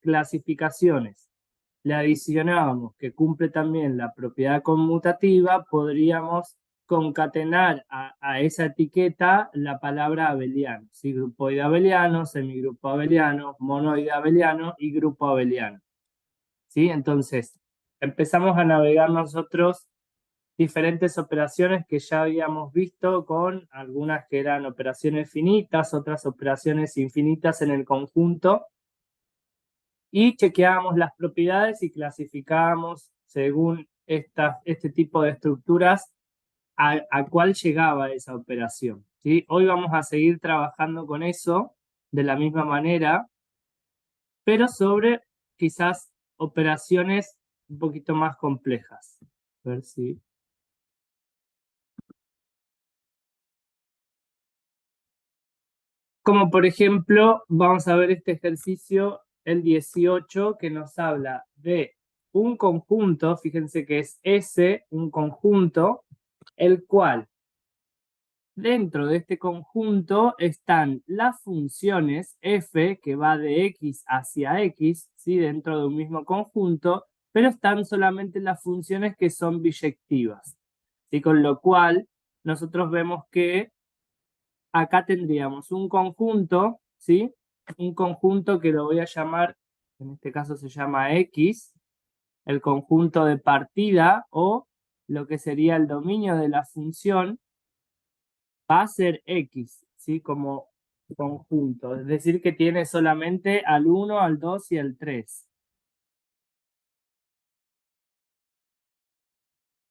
clasificaciones le adicionábamos que cumple también la propiedad conmutativa, podríamos concatenar a esa etiqueta la palabra abeliano, ¿sí? Grupoide abeliano, semigrupo abeliano, monoide abeliano y grupo abeliano, ¿sí? Entonces, empezamos a navegar nosotros diferentes operaciones que ya habíamos visto, con algunas que eran operaciones finitas, otras operaciones infinitas en el conjunto, y chequeábamos las propiedades y clasificábamos según este tipo de estructuras a cuál llegaba esa operación, ¿sí? Hoy vamos a seguir trabajando con eso de la misma manera, pero sobre quizás operaciones un poquito más complejas. A ver si... Como por ejemplo, vamos a ver este ejercicio, el 18, que nos habla de un conjunto, fíjense que es S, un conjunto, el cual dentro de este conjunto están las funciones f, que va de x hacia x, ¿sí? Dentro de un mismo conjunto, pero están solamente las funciones que son biyectivas, ¿sí? Con lo cual, nosotros vemos que acá tendríamos un conjunto, ¿sí? Un conjunto que lo voy a llamar, en este caso se llama X, el conjunto de partida, o lo que sería el dominio de la función, va a ser X, ¿sí? Como conjunto, es decir, que tiene solamente al 1, al 2 y al 3.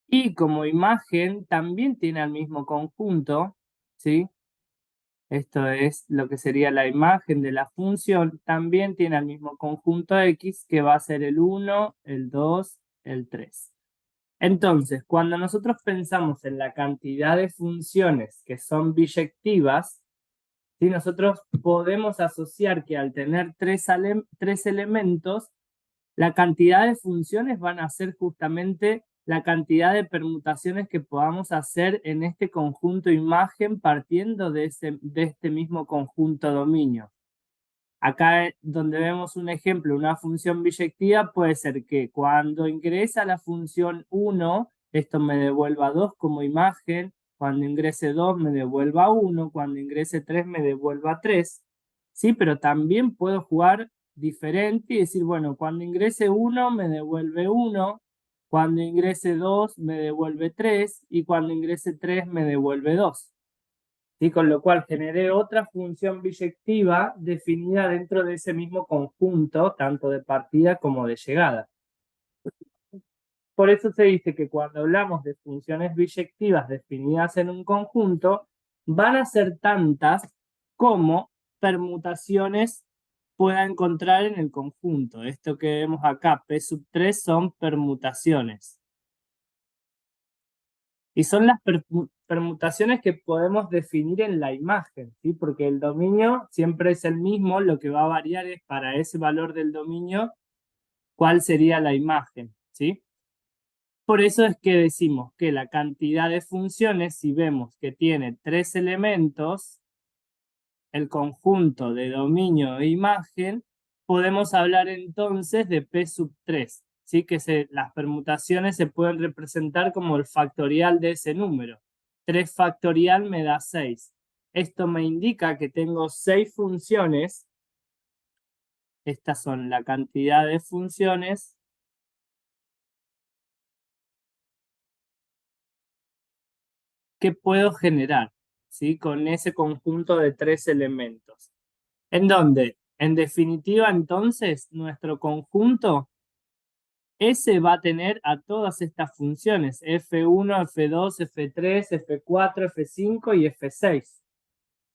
Y como imagen también tiene al mismo conjunto, ¿sí? Esto es lo que sería la imagen de la función, también tiene el mismo conjunto X, que va a ser el 1, el 2, el 3. Entonces, cuando nosotros pensamos en la cantidad de funciones que son biyectivas, ¿sí? Nosotros podemos asociar que al tener tres elementos, la cantidad de funciones van a ser justamente la cantidad de permutaciones que podamos hacer en este conjunto imagen partiendo de este mismo conjunto dominio. Acá donde vemos un ejemplo, una función biyectiva, puede ser que cuando ingresa la función 1, esto me devuelva 2 como imagen, cuando ingrese 2 me devuelva 1, cuando ingrese 3 me devuelva 3, ¿sí? Pero también puedo jugar diferente y decir, bueno, cuando ingrese 1 me devuelve 1, cuando ingrese 2 me devuelve 3 y cuando ingrese 3 me devuelve 2. ¿Sí? Con lo cual generé otra función biyectiva definida dentro de ese mismo conjunto, tanto de partida como de llegada. Por eso se dice que cuando hablamos de funciones biyectivas definidas en un conjunto, van a ser tantas como permutaciones pueda encontrar en el conjunto. Esto que vemos acá, P3, son permutaciones. Y son las permutaciones que podemos definir en la imagen, ¿sí? Porque el dominio siempre es el mismo, lo que va a variar es para ese valor del dominio cuál sería la imagen, ¿sí? Por eso es que decimos que la cantidad de funciones, si vemos que tiene tres elementos, el conjunto de dominio e imagen, podemos hablar entonces de P3, ¿sí? Que las permutaciones se pueden representar como el factorial de ese número. 3 factorial me da 6. Esto me indica que tengo 6 funciones. Estas son la cantidad de funciones que puedo generar, ¿sí? Con ese conjunto de 3 elementos. En donde, en definitiva, entonces, nuestro conjunto S va a tener a todas estas funciones, F1, F2, F3, F4, F5 y F6.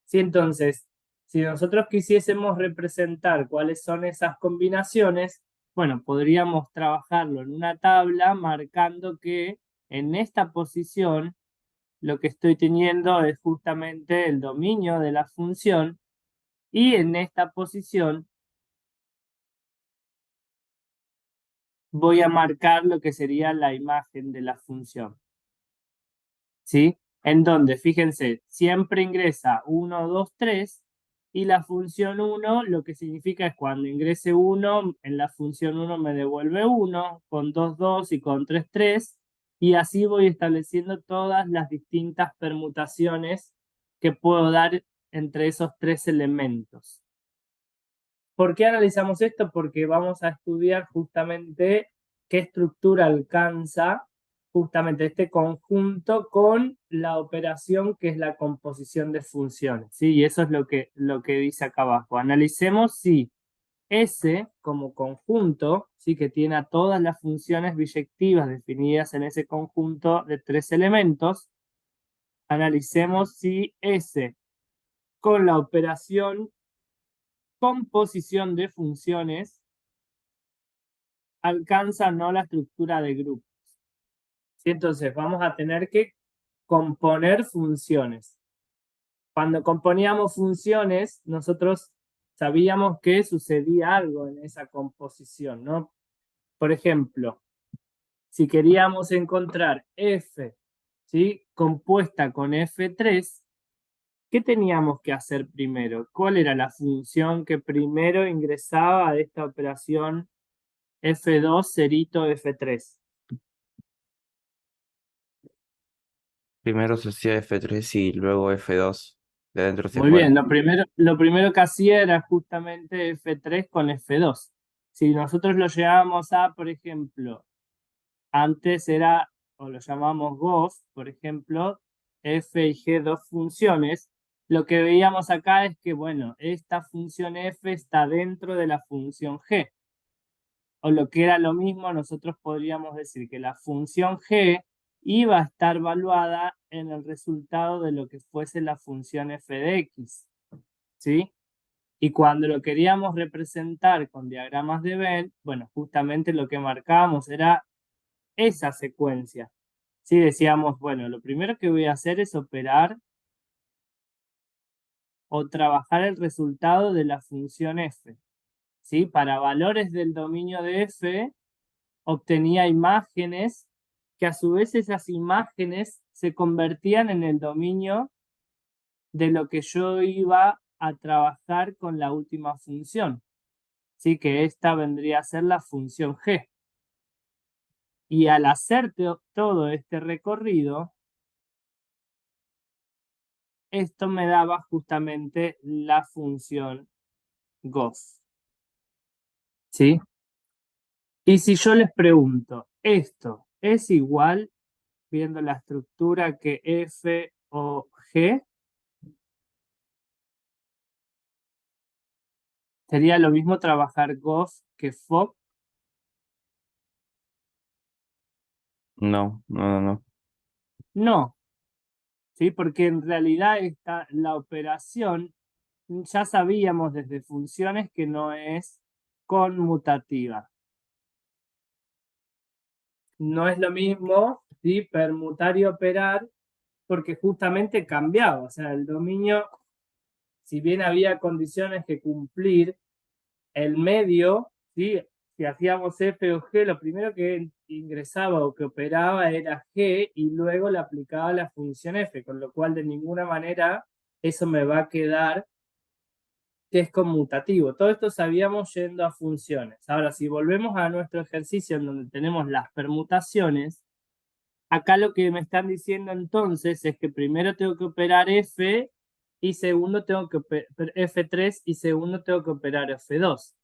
¿Sí? Entonces, si nosotros quisiésemos representar cuáles son esas combinaciones, bueno, podríamos trabajarlo en una tabla marcando que en esta posición lo que estoy teniendo es justamente el dominio de la función y en esta posición voy a marcar lo que sería la imagen de la función, ¿sí? En donde, fíjense, siempre ingresa 1, 2, 3 Y la función 1 lo que significa es cuando ingrese 1, en la función 1 me devuelve 1, con 2, 2 y con 3, 3. Y así voy estableciendo todas las distintas permutaciones que puedo dar entre esos tres elementos. ¿Por qué analizamos esto? Porque vamos a estudiar justamente qué estructura alcanza justamente este conjunto con la operación que es la composición de funciones, ¿sí? Y eso es lo que dice acá abajo. Analicemos si S como conjunto, ¿sí? Que tiene a todas las funciones biyectivas definidas en ese conjunto de tres elementos, analicemos si S con la operación composición de funciones alcanza o no la estructura de grupos. ¿Sí? Entonces vamos a tener que componer funciones. Cuando componíamos funciones, nosotros sabíamos que sucedía algo en esa composición, ¿no? Por ejemplo, si queríamos encontrar f, ¿sí? Compuesta con f3, ¿qué teníamos que hacer primero? ¿Cuál era la función que primero ingresaba a esta operación f2 cerito f3? Primero se hacía F3 y luego F2, de adentro hacia Muy afuera. bien, lo primero que hacía era justamente F3 con F2. Si nosotros lo llevábamos a, por ejemplo, antes era, o lo llamamos GOF, por ejemplo, F y G, dos funciones, lo que veíamos acá es que, bueno, esta función F está dentro de la función G. O lo que era lo mismo, nosotros podríamos decir que la función G iba a estar valuada en el resultado de lo que fuese la función f de x, ¿sí? Y cuando lo queríamos representar con diagramas de Venn, bueno, justamente lo que marcábamos era esa secuencia. Sí, decíamos, bueno, lo primero que voy a hacer es operar o trabajar el resultado de la función f, ¿sí? Para valores del dominio de f, obtenía imágenes que a su vez esas imágenes se convertían en el dominio de lo que yo iba a trabajar con la última función. Sí, que esta vendría a ser la función g. Y al hacer todo este recorrido, esto me daba justamente la función GOF. ¿Sí? Y si yo les pregunto, ¿esto es igual, viendo la estructura, que f o g? ¿Sería lo mismo trabajar GOF que FOC? No, no, no, no. No, ¿sí? Porque en realidad la operación ya sabíamos desde funciones que no es conmutativa. No es lo mismo, ¿sí? Permutar y operar, porque justamente cambiaba. O sea, el dominio, si bien había condiciones que cumplir, el medio, ¿sí? Si hacíamos F o G, lo primero que ingresaba o que operaba era G y luego le aplicaba la función F, con lo cual de ninguna manera eso me va a quedar que es conmutativo. Todo esto sabíamos yendo a funciones. Ahora, si volvemos a nuestro ejercicio en donde tenemos las permutaciones, acá lo que me están diciendo entonces es que primero tengo que operar F y segundo tengo que F3 y segundo tengo que operar F2.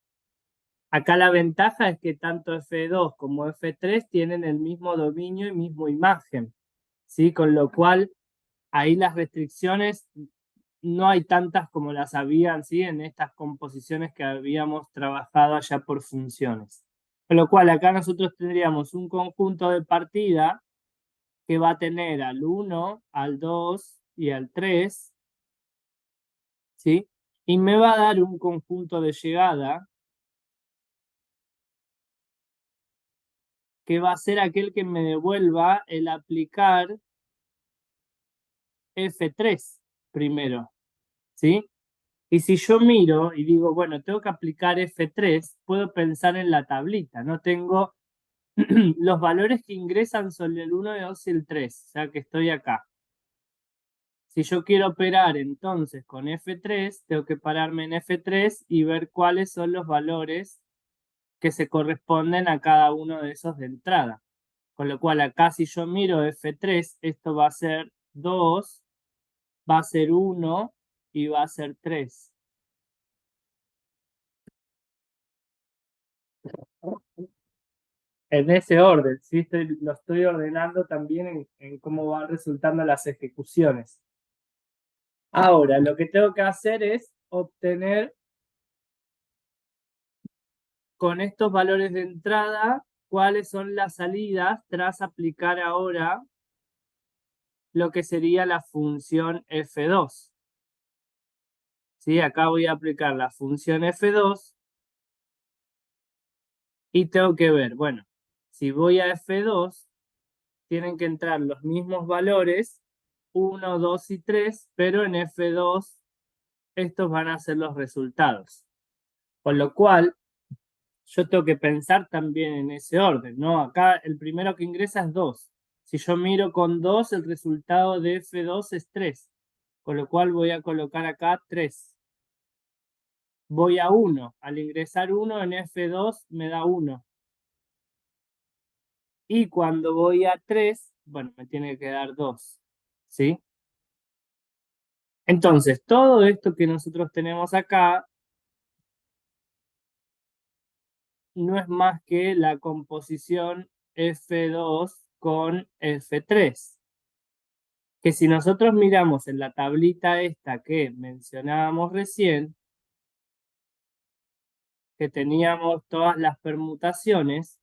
Acá la ventaja es que tanto F2 como F3 tienen el mismo dominio y mismo imagen, ¿sí? Con lo cual ahí las restricciones no hay tantas como las habían, ¿sí? En estas composiciones que habíamos trabajado allá por funciones. Con lo cual acá nosotros tendríamos un conjunto de partida que va a tener al 1, al 2 y al 3, ¿sí? Y me va a dar un conjunto de llegada que va a ser aquel que me devuelva el aplicar F3 primero, ¿sí? Y si yo miro y digo, bueno, tengo que aplicar F3, puedo pensar en la tablita, ¿no? Tengo los valores que ingresan son el 1, el 2 y el 3, o sea que estoy acá. Si yo quiero operar entonces con F3, tengo que pararme en F3 y ver cuáles son los valores que se corresponden a cada uno de esos de entrada. Con lo cual acá si yo miro F3, esto va a ser 2, va a ser 1 y va a ser 3. En ese orden, ¿sí? Lo estoy ordenando también en cómo van resultando las ejecuciones. Ahora, lo que tengo que hacer es obtener con estos valores de entrada cuáles son las salidas tras aplicar ahora lo que sería la función F2. ¿Sí? Acá voy a aplicar la función F2 y tengo que ver, bueno, si voy a F2, tienen que entrar los mismos valores, 1, 2 y 3, pero en F2 estos van a ser los resultados. Con lo cual, yo tengo que pensar también en ese orden, ¿no? Acá el primero que ingresa es 2. Si yo miro con 2, el resultado de F2 es 3. Con lo cual voy a colocar acá 3. Voy a 1. Al ingresar 1 en F2 me da 1. Y cuando voy a 3, bueno, me tiene que dar 2. ¿Sí? Entonces, todo esto que nosotros tenemos acá no es más que la composición F2 con F3. Que si nosotros miramos en la tablita esta que mencionábamos recién, que teníamos todas las permutaciones,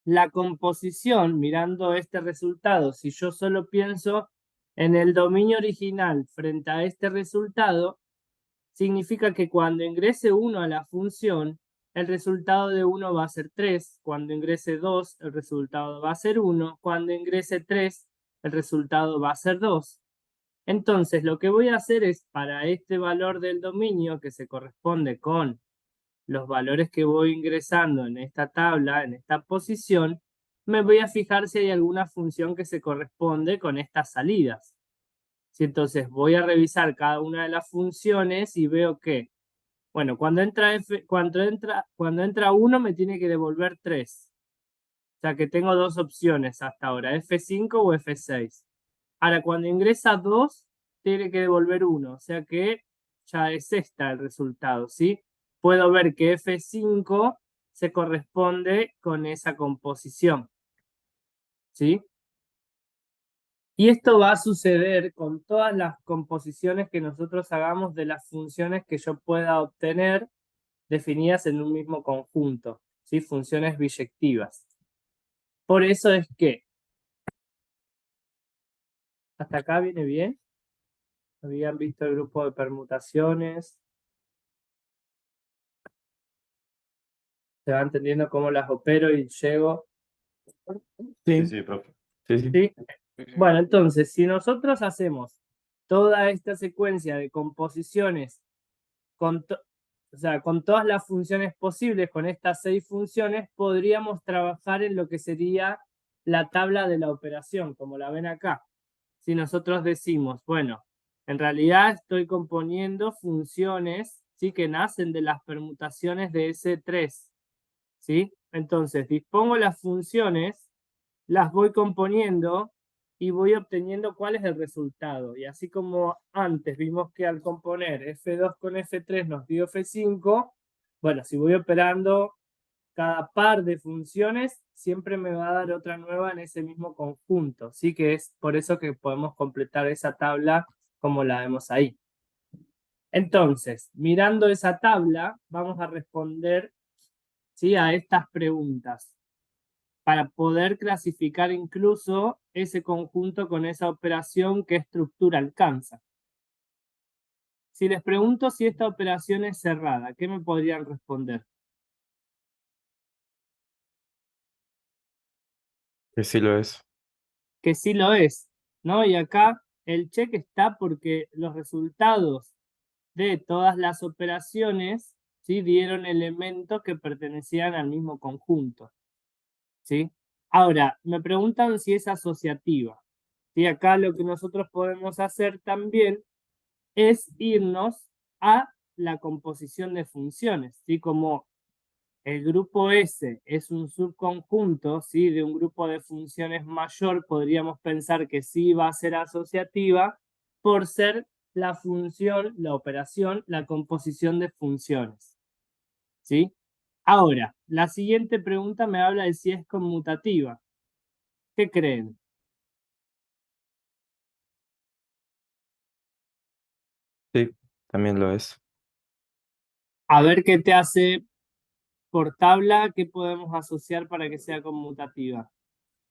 la composición, mirando este resultado, si yo solo pienso en el dominio original frente a este resultado, significa que cuando ingrese 1 a la función, el resultado de 1 va a ser 3, cuando ingrese 2, el resultado va a ser 1, cuando ingrese 3, el resultado va a ser 2. Entonces, lo que voy a hacer es, para este valor del dominio, que se corresponde con los valores que voy ingresando en esta tabla, en esta posición, me voy a fijar si hay alguna función que se corresponde con estas salidas. Si entonces voy a revisar cada una de las funciones y veo que, bueno, cuando entra 1 me tiene que devolver 3. O sea que tengo dos opciones hasta ahora, F5 o F6. Ahora, cuando ingresa 2, tiene que devolver 1. O sea que ya es esta el resultado, ¿sí? Puedo ver que F5 se corresponde con esa composición, ¿sí? Y esto va a suceder con todas las composiciones que nosotros hagamos de las funciones que yo pueda obtener definidas en un mismo conjunto, ¿sí? Funciones biyectivas. Por eso es que, ¿hasta acá viene bien? ¿Habían visto el grupo de permutaciones? ¿Se va entendiendo cómo las opero y llego? Sí, sí, profe. Sí, sí. ¿Sí? Bueno, entonces, si nosotros hacemos toda esta secuencia de composiciones o sea, con todas las funciones posibles, con estas 6 funciones, podríamos trabajar en lo que sería la tabla de la operación, como la ven acá. Si nosotros decimos, bueno, en realidad estoy componiendo funciones, ¿sí? Que nacen de las permutaciones de S3, ¿sí? Entonces, dispongo las funciones, las voy componiendo y voy obteniendo cuál es el resultado. Y así como antes vimos que al componer F2 con F3 nos dio F5, bueno, si voy operando cada par de funciones, siempre me va a dar otra nueva en ese mismo conjunto. Sí que es por eso que podemos completar esa tabla como la vemos ahí. Entonces, mirando esa tabla, vamos a responder, ¿sí?, a estas preguntas para poder clasificar incluso ese conjunto con esa operación, qué estructura alcanza. Si les pregunto si esta operación es cerrada, ¿qué me podrían responder? Que sí lo es. Que sí lo es, ¿no? Y acá el check está porque los resultados de todas las operaciones, ¿sí?, dieron elementos que pertenecían al mismo conjunto, ¿sí? Ahora, me preguntan si es asociativa. Y acá lo que nosotros podemos hacer también es irnos a la composición de funciones, ¿sí? Como el grupo S es un subconjunto, ¿sí? De un grupo de funciones mayor, podríamos pensar que sí va a ser asociativa por ser la función, la operación, la composición de funciones, ¿sí? Ahora, la siguiente pregunta me habla de si es conmutativa. ¿Qué creen? Sí, también lo es. A ver qué te hace por tabla, qué podemos asociar para que sea conmutativa.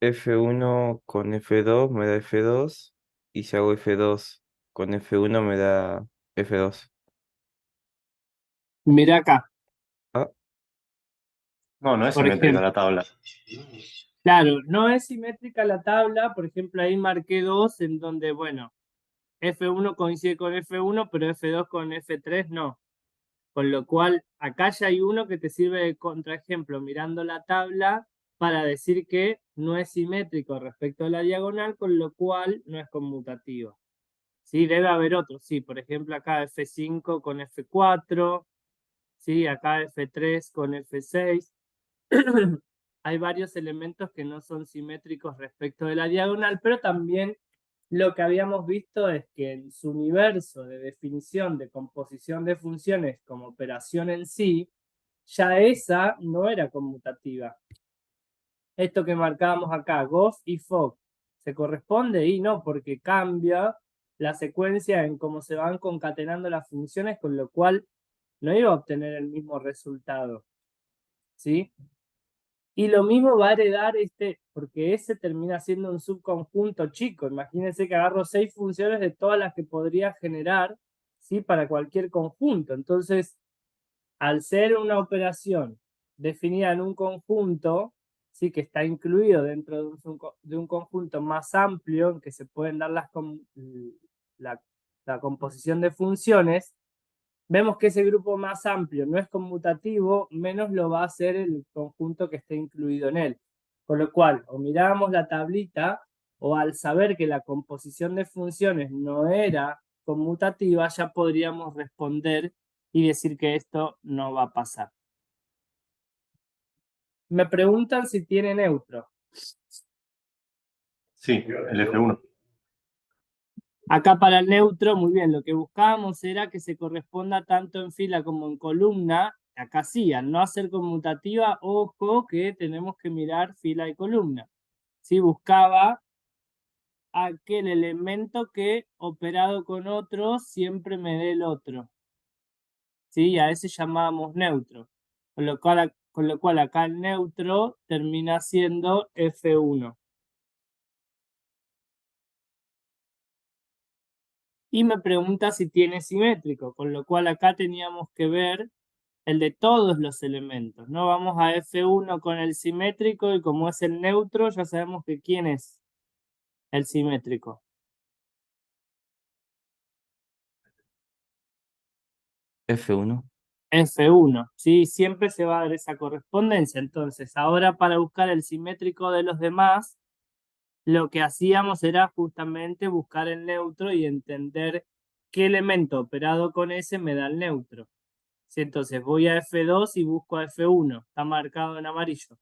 F1 con F2 me da F2 y si hago F2 con F1 me da F2. Mira acá, Ah, No, no es por simétrica ejemplo. la tabla. Claro, no es simétrica la tabla, por ejemplo, ahí marqué 2 en donde, bueno, F1 coincide con F1, pero F2 con F3 no. Con lo cual, acá ya hay uno que te sirve de contraejemplo mirando la tabla para decir que no es simétrico respecto a la diagonal, con lo cual no es conmutativa. Sí, debe haber otros, sí, por ejemplo, acá F5 con F4, sí, acá F3 con F6. Hay varios elementos que no son simétricos respecto de la diagonal, pero también lo que habíamos visto es que en su universo de definición de composición de funciones como operación en sí, ya esa no era conmutativa. Esto que marcábamos acá, Goff y Fogg, ¿se corresponde? Y no, porque cambia la secuencia en cómo se van concatenando las funciones, con lo cual no iba a obtener el mismo resultado. ¿Sí? Y lo mismo va a heredar porque ese termina siendo un subconjunto chico. Imagínense que agarro 6 funciones de todas las que podría generar, ¿sí? Para cualquier conjunto. Entonces, al ser una operación definida en un conjunto, ¿sí? Que está incluido dentro de un conjunto más amplio en que se pueden dar la, la composición de funciones, vemos que ese grupo más amplio no es conmutativo, menos lo va a hacer el conjunto que esté incluido en él. Con lo cual, o mirábamos la tablita, o al saber que la composición de funciones no era conmutativa, ya podríamos responder y decir que esto no va a pasar. Me preguntan si tiene neutro. Sí, el F1. Acá para el neutro, muy bien, lo que buscábamos era que se corresponda tanto en fila como en columna. Acá sí, al no hacer conmutativa, ojo que tenemos que mirar fila y columna. Sí, buscaba aquel elemento que operado con otro siempre me dé el otro. Sí, a ese llamábamos neutro. Con lo cual acá el neutro termina siendo F1. Y me pregunta si tiene simétrico, con lo cual acá teníamos que ver el de todos los elementos, ¿no? Vamos a F1 con el simétrico y como es el neutro, ya sabemos que quién es el simétrico. F1. F1, ¿sí? Siempre se va a dar esa correspondencia. Entonces, ahora para buscar el simétrico de los demás, lo que hacíamos era justamente buscar el neutro y entender qué elemento operado con ese me da el neutro. ¿Sí? Entonces voy a F2 y busco a F1, está marcado en amarillo.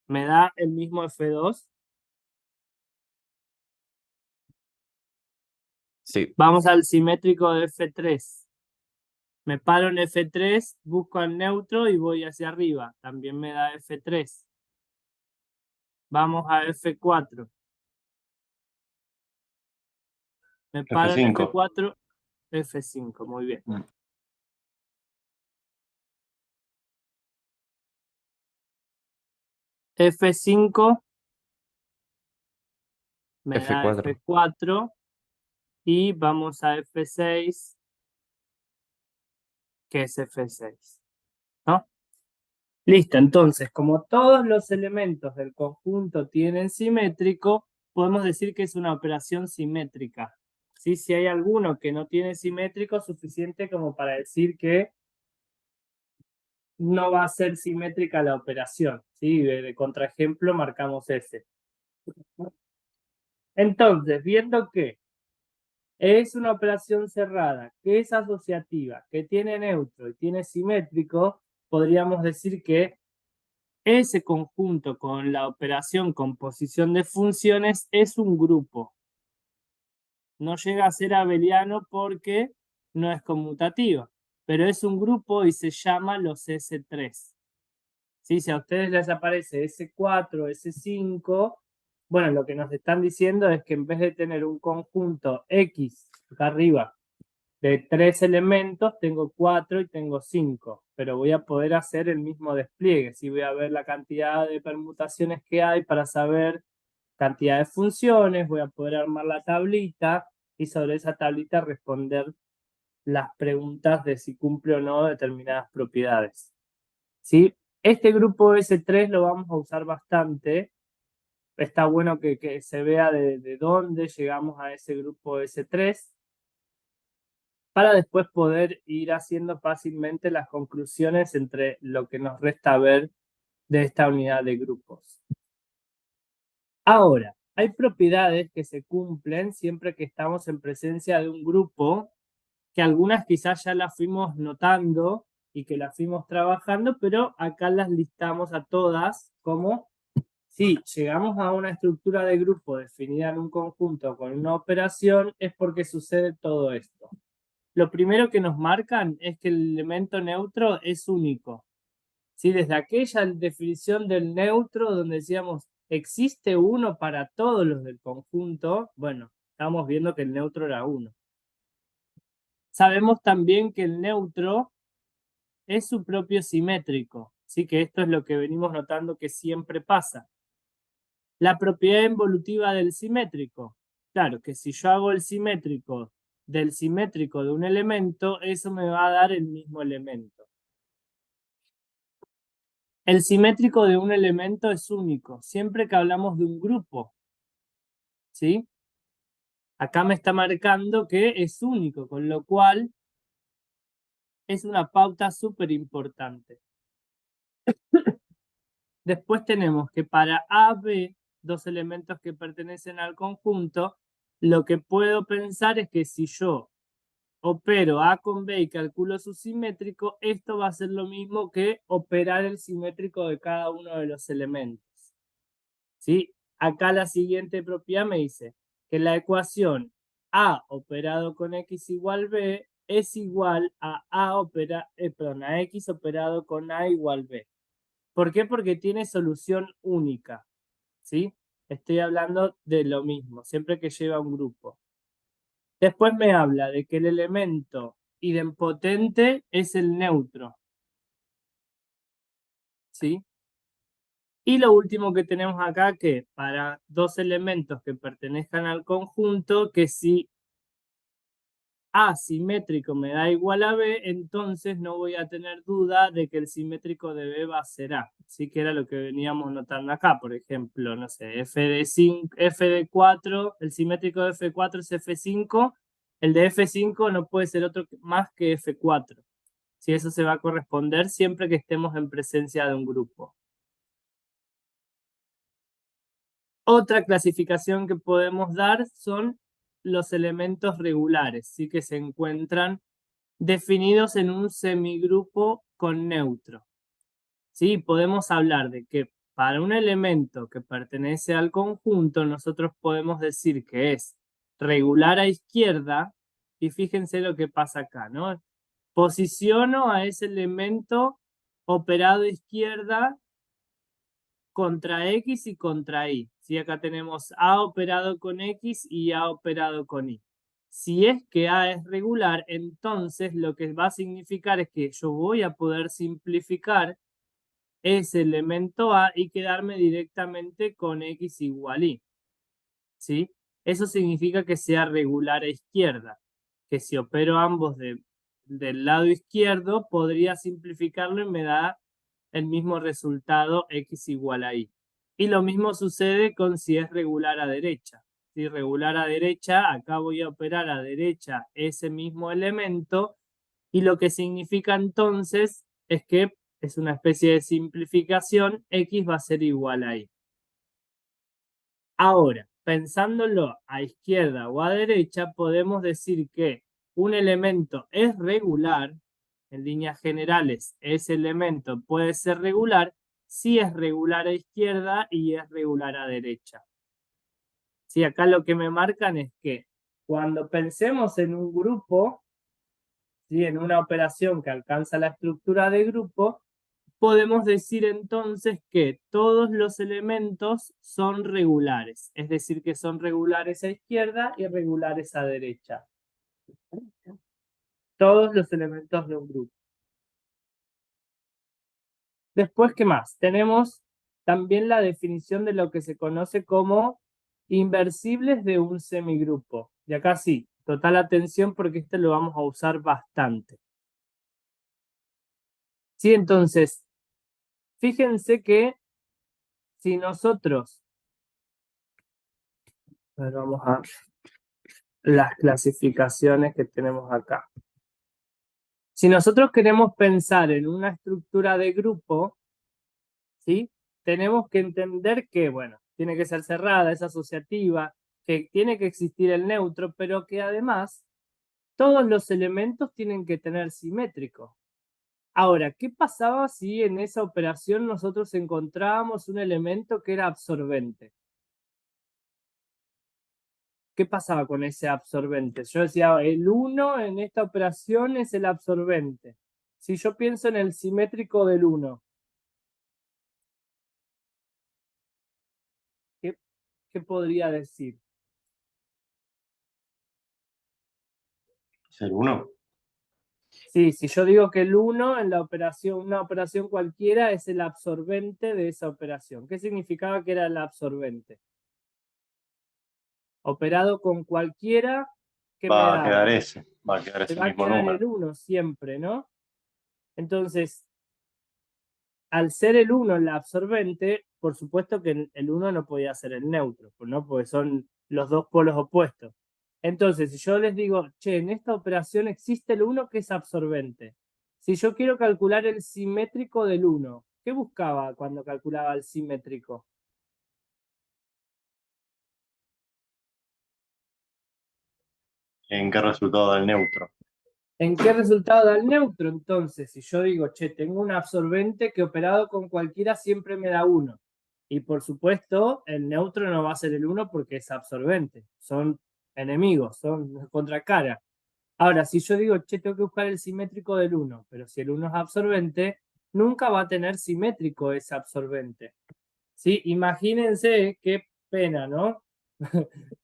¿Me da el mismo F2? Sí, Vamos al simétrico de F3. Me paro en F3, busco el neutro y voy hacia arriba. También me da F3. Vamos a F4. Me paro en F5. F4, F5. Muy bien. F5 me da F4. F4 y vamos a F6, que es F6. ¿No? Listo, entonces, como todos los elementos del conjunto tienen simétrico, podemos decir que es una operación simétrica. ¿Sí? Si hay alguno que no tiene simétrico, suficiente como para decir que no va a ser simétrica la operación. ¿Sí? De contraejemplo marcamos ese. Entonces, viendo que es una operación cerrada, que es asociativa, que tiene neutro y tiene simétrico, podríamos decir que ese conjunto con la operación composición de funciones es un grupo. No llega a ser abeliano porque no es conmutativo, pero es un grupo y se llama los S3. ¿Sí? Si a ustedes les aparece S4, S5, bueno, lo que nos están diciendo es que en vez de tener un conjunto X acá arriba de 3 elementos, tengo 4 y tengo 5, pero voy a poder hacer el mismo despliegue. Sí, voy a ver la cantidad de permutaciones que hay para saber cantidad de funciones, voy a poder armar la tablita y sobre esa tablita responder las preguntas de si cumple o no determinadas propiedades. ¿Sí? Este grupo S3 lo vamos a usar bastante. Está bueno que se vea de dónde llegamos a ese grupo S3 para después poder ir haciendo fácilmente las conclusiones entre lo que nos resta ver de esta unidad de grupos. Ahora, hay propiedades que se cumplen siempre que estamos en presencia de un grupo, que algunas quizás ya las fuimos notando y que las fuimos trabajando, pero acá las listamos a todas como si llegamos a una estructura de grupo definida en un conjunto con una operación, es porque sucede todo esto. Lo primero que nos marcan es que el elemento neutro es único. ¿Sí? Desde aquella definición del neutro donde decíamos existe uno para todos los del conjunto, bueno, estamos viendo que el neutro era uno. Sabemos también que el neutro es su propio simétrico, ¿sí? Que esto es lo que venimos notando que siempre pasa. La propiedad involutiva del simétrico. Claro, que si yo hago el simétrico del simétrico de un elemento, eso me va a dar el mismo elemento. El simétrico de un elemento es único, siempre que hablamos de un grupo. ¿Sí? Acá me está marcando que es único, con lo cual es una pauta súper importante. Después tenemos que para A, B, dos elementos que pertenecen al conjunto, lo que puedo pensar es que si yo opero A con B y calculo su simétrico, esto va a ser lo mismo que operar el simétrico de cada uno de los elementos. ¿Sí? Acá la siguiente propiedad me dice que la ecuación A operado con X igual B es igual a a X operado con A igual B. ¿Por qué? Porque tiene solución única. ¿Sí? Estoy hablando de lo mismo, siempre que lleva un grupo. Después me habla de que el elemento idempotente es el neutro. ¿Sí? Y lo último que tenemos acá, que para dos elementos que pertenezcan al conjunto, que si A simétrico me da igual a B, entonces no voy a tener duda de que el simétrico de B va a ser A. Sí, que era lo que veníamos notando acá, por ejemplo, no sé, f de 4, el simétrico de F4 es F5, el de F5 no puede ser otro más que F4. Si eso se va a corresponder siempre que estemos en presencia de un grupo. Otra clasificación que podemos dar son los elementos regulares, ¿sí? Que se encuentran definidos en un semigrupo con neutro. ¿Sí? Podemos hablar de que para un elemento que pertenece al conjunto, nosotros podemos decir que es regular a izquierda, y fíjense lo que pasa acá, ¿no? Posiciono a ese elemento operado a izquierda contra X y contra Y. ¿Sí? Acá tenemos A operado con X y A operado con Y. Si es que A es regular, entonces lo que va a significar es que yo voy a poder simplificar ese elemento A y quedarme directamente con X igual Y. ¿Sí? Eso significa que sea regular a izquierda, que si opero ambos del lado izquierdo, podría simplificarlo y me da el mismo resultado X igual a Y. Y lo mismo sucede con si es regular a derecha. Si regular a derecha, acá voy a operar a derecha ese mismo elemento y lo que significa entonces es que es una especie de simplificación, X va a ser igual a Y. Ahora, pensándolo a izquierda o a derecha, podemos decir que un elemento es regular, en líneas generales, ese elemento puede ser regular si es regular a izquierda y es regular a derecha. Sí, acá lo que me marcan es que cuando pensemos en un grupo, ¿sí? En una operación que alcanza la estructura de grupo, podemos decir entonces que todos los elementos son regulares, es decir, que son regulares a izquierda y regulares a derecha. Todos los elementos de un grupo. Después, ¿qué más? Tenemos también la definición de lo que se conoce como inversibles de un semigrupo. Y acá sí, total atención porque este lo vamos a usar bastante. Sí, entonces, fíjense que si nosotros, vamos a las clasificaciones que tenemos acá. Si nosotros queremos pensar en una estructura de grupo, ¿sí? Tenemos que entender que, bueno, tiene que ser cerrada, es asociativa, que tiene que existir el neutro, pero que además todos los elementos tienen que tener simétrico. Ahora, ¿qué pasaba si en esa operación nosotros encontrábamos un elemento que era absorbente? ¿Qué pasaba con ese absorbente? Yo decía, el 1 en esta operación es el absorbente. Si yo pienso en el simétrico del 1, ¿qué podría decir? ¿Es el 1? Sí, si yo digo que el 1 en la operación, una operación cualquiera, es el absorbente de esa operación. ¿Qué significaba que era el absorbente? Operado con cualquiera que me Va a daba. quedar ese. Va a quedar Se ese va a mismo quedar el número. 1 siempre, ¿no? Entonces, al ser el 1 el absorbente, por supuesto que el 1 no podía ser el neutro, ¿no? Porque son los dos polos opuestos. Entonces, si yo les digo, che, en esta operación existe el 1 que es absorbente. Si yo quiero calcular el simétrico del 1, ¿qué buscaba cuando calculaba el simétrico? ¿En qué resultado da el neutro? ¿En qué resultado da el neutro? Entonces, si yo digo, che, tengo un absorbente que operado con cualquiera siempre me da 1. Y por supuesto, el neutro no va a ser el 1 porque es absorbente. Son enemigos, son contracara. Ahora, si yo digo, che, tengo que buscar el simétrico del 1, pero si el 1 es absorbente, nunca va a tener simétrico ese absorbente. ¿Sí? Imagínense qué pena, ¿no?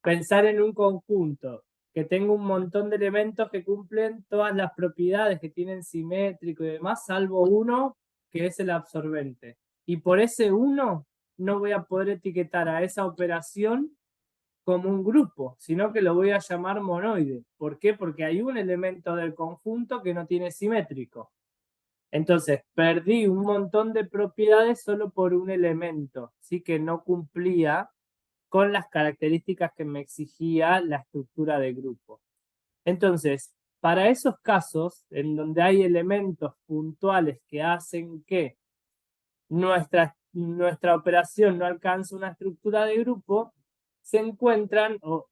Pensar en un conjunto que tenga un montón de elementos que cumplen todas las propiedades que tienen simétrico y demás, salvo uno que es el absorbente. Y por ese uno no voy a poder etiquetar a esa operación como un grupo, sino que lo voy a llamar monoide. ¿Por qué? Porque hay un elemento del conjunto que no tiene simétrico. Entonces, perdí un montón de propiedades solo por un elemento, ¿sí? Que no cumplía con las características que me exigía la estructura de grupo. Entonces, para esos casos en donde hay elementos puntuales que hacen que nuestra operación no alcance una estructura de grupo, se encuentran o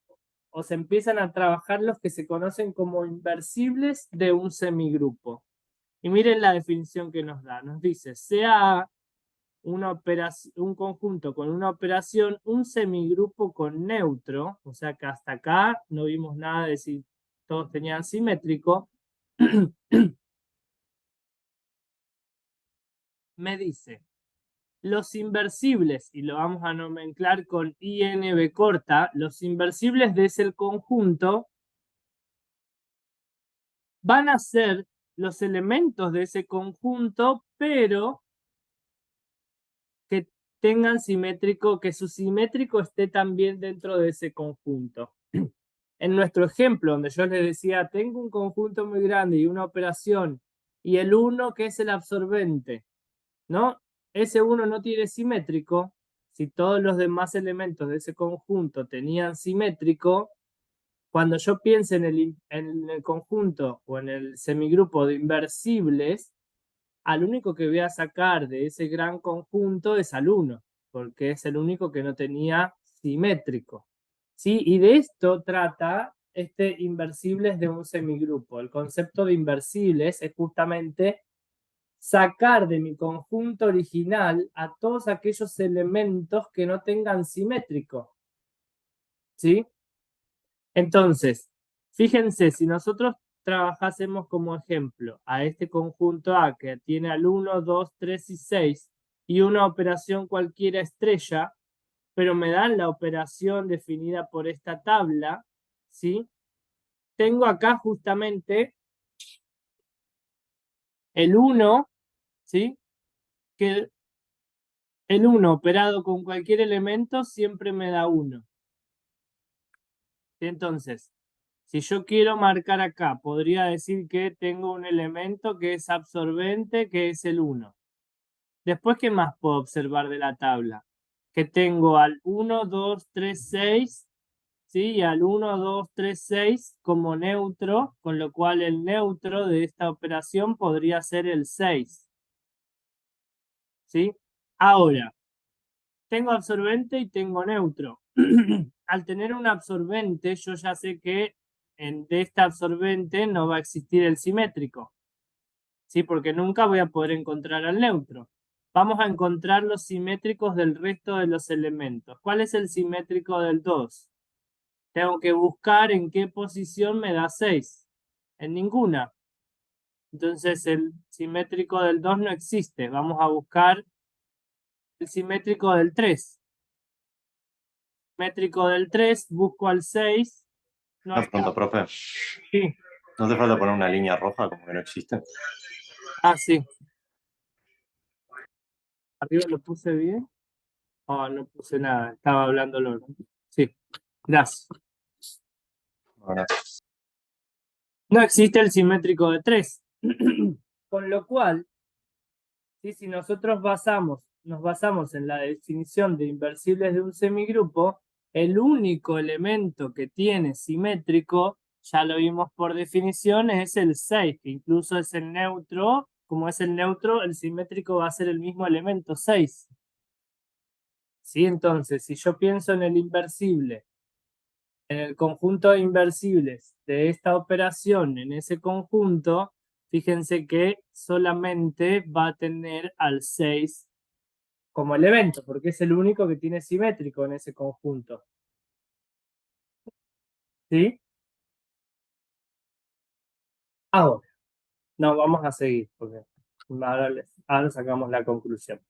se empiezan a trabajar los que se conocen como inversibles de un semigrupo. Y miren la definición que nos da. Nos dice, sea un conjunto con una operación, un semigrupo con neutro, o sea que hasta acá no vimos nada de si todos tenían simétrico, me dice, los inversibles, y lo vamos a nomenclar con INB corta, los inversibles de ese conjunto van a ser los elementos de ese conjunto, pero que tengan simétrico, que su simétrico esté también dentro de ese conjunto. En nuestro ejemplo, donde yo les decía, tengo un conjunto muy grande y una operación, y el 1 que es el absorbente, ¿no? Ese 1 no tiene simétrico. Si todos los demás elementos de ese conjunto tenían simétrico, cuando yo piense en el conjunto o en el semigrupo de inversibles, al único que voy a sacar de ese gran conjunto es al 1, porque es el único que no tenía simétrico. ¿Sí? Y de esto trata inversibles de un semigrupo. El concepto de inversibles es justamente sacar de mi conjunto original a todos aquellos elementos que no tengan simétrico. ¿Sí? Entonces, fíjense, si nosotros trabajásemos como ejemplo a este conjunto A que tiene al 1, 2, 3 y 6 y una operación cualquiera estrella, pero me dan la operación definida por esta tabla, ¿sí? Tengo acá justamente el 1, ¿sí? Que el 1 operado con cualquier elemento siempre me da 1. Entonces, si yo quiero marcar acá, podría decir que tengo un elemento que es absorbente, que es el 1. Después, ¿qué más puedo observar de la tabla? Que tengo al 1, 2, 3, 6, ¿sí? Y al 1, 2, 3, 6 como neutro, con lo cual el neutro de esta operación podría ser el 6. ¿Sí? Ahora, tengo absorbente y tengo neutro. Al tener un absorbente, yo ya sé que de este absorbente no va a existir el simétrico, ¿sí? Porque nunca voy a poder encontrar al neutro. Vamos a encontrar los simétricos del resto de los elementos. ¿Cuál es el simétrico del 2? Tengo que buscar en qué posición me da 6. En ninguna. Entonces el simétrico del 2 no existe. Vamos a buscar el simétrico del 3. Simétrico del 3, busco al 6. No Una está. pregunta, profe. Sí. ¿No te falta poner una línea roja como que no existe? Ah, sí. ¿Arriba lo puse bien? Oh, no puse nada. Estaba hablando Loro. Sí. Gracias. Ahora, No existe el simétrico de 3. Con lo cual, ¿sí? Si nosotros nos basamos en la definición de inversibles de un semigrupo, el único elemento que tiene simétrico, ya lo vimos por definición, es el 6, que incluso es el neutro. Como es el neutro, el simétrico va a ser el mismo elemento 6. ¿Sí? Entonces, si yo pienso en el inversible, en el conjunto de inversibles de esta operación, en ese conjunto, fíjense que solamente va a tener al 6 como elemento, porque es el único que tiene simétrico en ese conjunto. ¿Sí? Ahora, no, vamos a seguir, porque ahora sacamos la conclusión.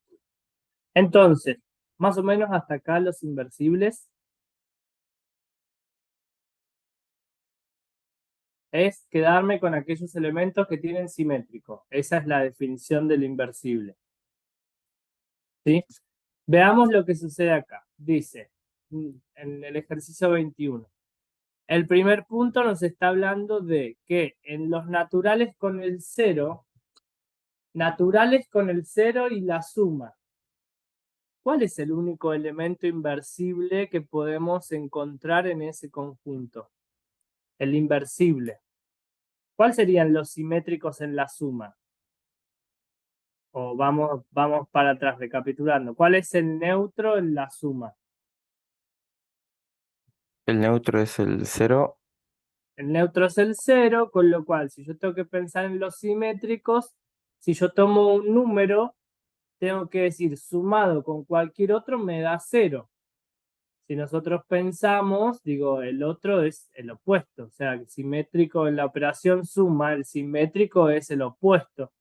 Entonces, más o menos hasta acá los inversibles es quedarme con aquellos elementos que tienen simétrico. Esa es la definición del inversible. ¿Sí? Veamos lo que sucede acá. Dice, en el ejercicio 21. El primer punto nos está hablando de que en los naturales con el 0 y la suma, ¿cuál es el único elemento inversible que podemos encontrar en ese conjunto? El inversible. ¿Cuáles serían los simétricos en la suma? O vamos para atrás, recapitulando. ¿Cuál es el neutro en la suma? El neutro es el 0. El neutro es el 0, con lo cual, si yo tengo que pensar en los simétricos, si yo tomo un número, tengo que decir sumado con cualquier otro me da 0. Si nosotros pensamos, digo, el otro es el opuesto, o sea, el simétrico en la operación suma, el simétrico es el opuesto.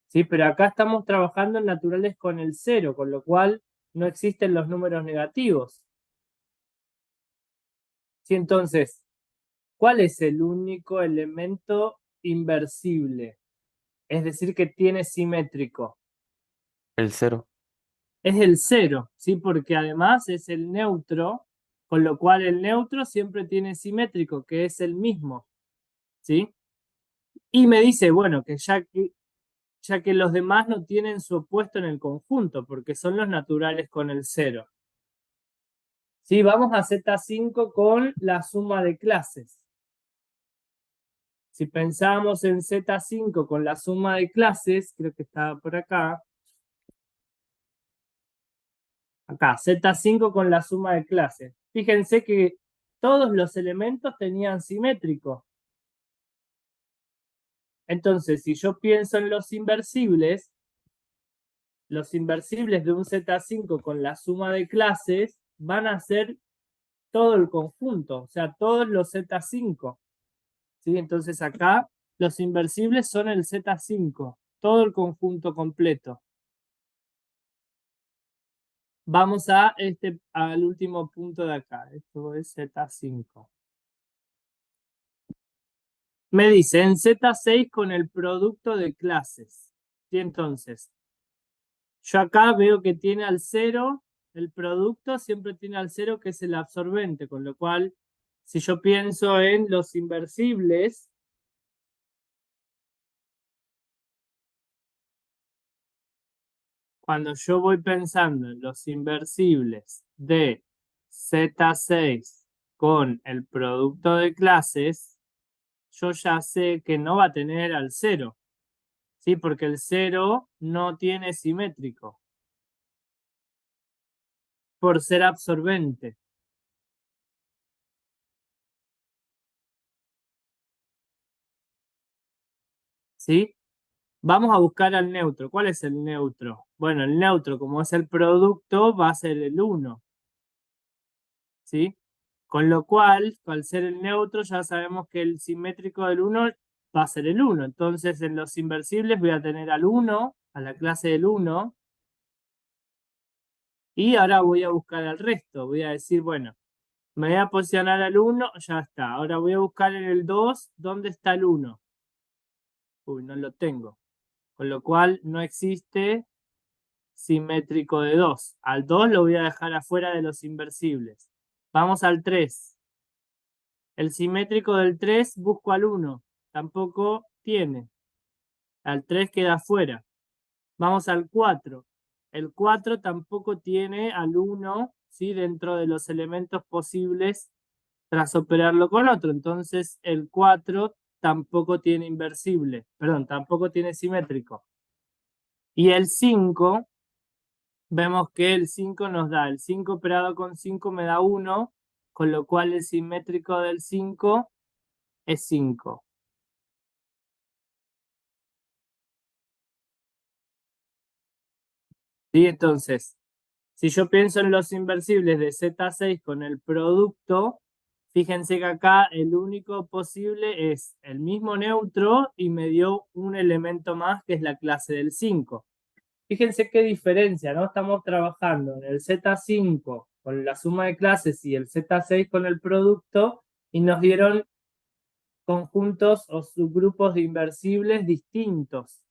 ¿Sí? Pero acá estamos trabajando en naturales con el 0, con lo cual no existen los números negativos. ¿Sí? Entonces, ¿cuál es el único elemento inversible? Es decir, que tiene simétrico. El 0. Es el 0, ¿sí? Porque además es el neutro, con lo cual el neutro siempre tiene simétrico, que es el mismo, ¿sí? Y me dice, bueno, que ya que los demás no tienen su opuesto en el conjunto, porque son los naturales con el 0. ¿Sí? Vamos a Z5 con la suma de clases. Si pensamos en Z5 con la suma de clases, creo que estaba por acá. Acá, Z5 con la suma de clases. Fíjense que todos los elementos tenían simétrico. Entonces, si yo pienso en los inversibles de un Z5 con la suma de clases van a ser todo el conjunto, o sea, todos los Z5. ¿Sí? Entonces acá los inversibles son el Z5, todo el conjunto completo. Vamos al último punto de acá, esto es Z5. Me dice en Z6 con el producto de clases. ¿Sí? Entonces, yo acá veo que tiene al 0, el producto siempre tiene al 0 que es el absorbente, con lo cual, si yo pienso en los inversibles, cuando yo voy pensando en los inversibles de Z6 con el producto de clases, yo ya sé que no va a tener al 0, ¿sí? Porque el 0 no tiene simétrico por ser absorbente. ¿Sí? Vamos a buscar al neutro. ¿Cuál es el neutro? Bueno, el neutro, como es el producto, va a ser el 1. ¿Sí? Con lo cual, al ser el neutro, ya sabemos que el simétrico del 1 va a ser el 1. Entonces, en los inversibles voy a tener al 1, a la clase del 1. Y ahora voy a buscar al resto. Voy a decir, bueno, me voy a posicionar al 1, ya está. Ahora voy a buscar en el 2, ¿dónde está el 1? Uy, no lo tengo. Con lo cual, no existe simétrico de 2. Al 2 lo voy a dejar afuera de los inversibles. Vamos al 3. El simétrico del 3 busco al 1. Tampoco tiene. Al 3 queda afuera. Vamos al 4. El 4 tampoco tiene al 1, ¿sí? Dentro de los elementos posibles tras operarlo con otro. Entonces el 4 tampoco tiene inversible. Perdón, tampoco tiene simétrico. Y el 5... vemos que el 5 nos da, el 5 operado con 5 me da 1, con lo cual el simétrico del 5 es 5. ¿Sí? Entonces, si yo pienso en los inversibles de Z6 con el producto, fíjense que acá el único posible es el mismo neutro y me dio un elemento más que es la clase del 5. Fíjense qué diferencia, ¿no? Estamos trabajando en el Z5 con la suma de clases y el Z6 con el producto y nos dieron conjuntos o subgrupos de inversibles distintos.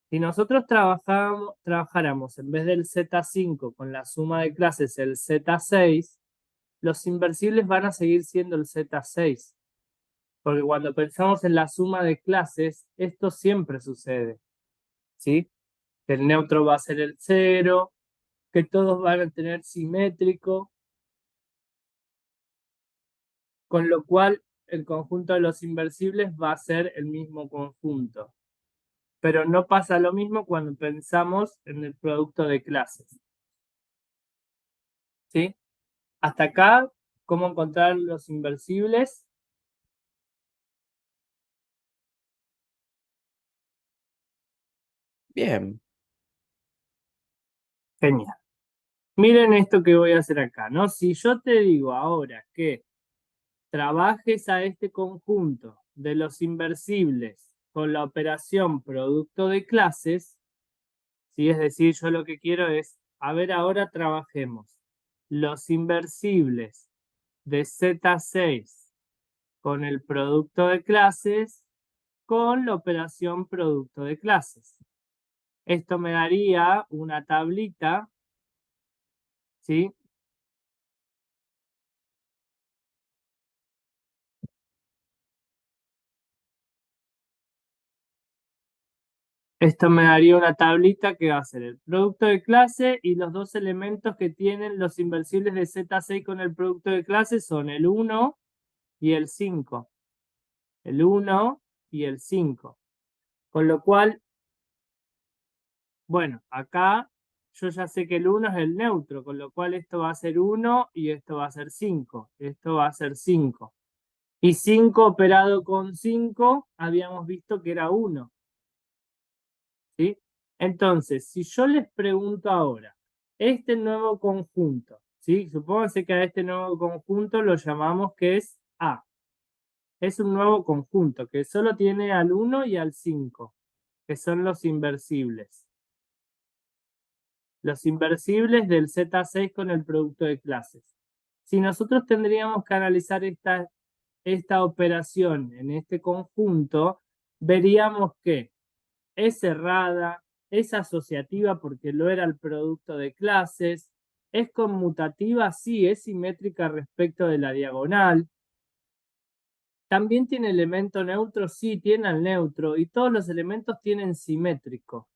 Si nosotros trabajáramos en vez del Z5 con la suma de clases el Z6, los inversibles van a seguir siendo el Z6. Porque cuando pensamos en la suma de clases, esto siempre sucede. ¿Sí? Que el neutro va a ser el 0, que todos van a tener simétrico, con lo cual el conjunto de los inversibles va a ser el mismo conjunto. Pero no pasa lo mismo cuando pensamos en el producto de clases. ¿Sí? Hasta acá, ¿cómo encontrar los inversibles? Bien. Genial. Miren esto que voy a hacer acá, ¿no? Si yo te digo ahora que trabajes a este conjunto de los inversibles con la operación producto de clases, ¿sí? Es decir, yo lo que quiero es, a ver, ahora trabajemos los inversibles de Z6 con el producto de clases con la operación producto de clases. Esto me daría una tablita, ¿sí? Esto me daría una tablita que va a ser el producto de clase y los dos elementos que tienen los inversibles de Z6 con el producto de clase son el 1 y el 5. El 1 y el 5. Con lo cual, bueno, acá yo ya sé que el 1 es el neutro, con lo cual esto va a ser 1 y esto va a ser 5. Esto va a ser 5. Y 5 operado con 5, habíamos visto que era 1. ¿Sí? Entonces, si yo les pregunto ahora, este nuevo conjunto, ¿sí? Supónganse que a este nuevo conjunto lo llamamos que es A. Es un nuevo conjunto que solo tiene al 1 y al 5, que son los inversibles. Los inversibles del Z6 con el producto de clases. Si nosotros tendríamos que analizar esta operación en este conjunto, veríamos que es cerrada, es asociativa porque lo era el producto de clases, es conmutativa, sí, es simétrica respecto de la diagonal. También tiene elemento neutro, sí, tiene al neutro, y todos los elementos tienen simétrico.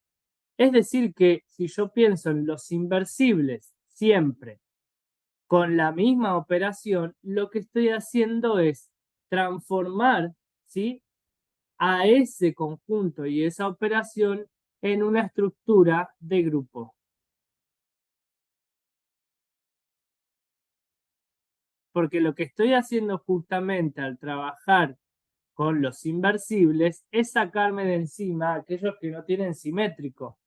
Es decir que si yo pienso en los inversibles siempre con la misma operación, lo que estoy haciendo es transformar, ¿sí?, a ese conjunto y esa operación en una estructura de grupo. Porque lo que estoy haciendo justamente al trabajar con los inversibles es sacarme de encima a aquellos que no tienen simétrico.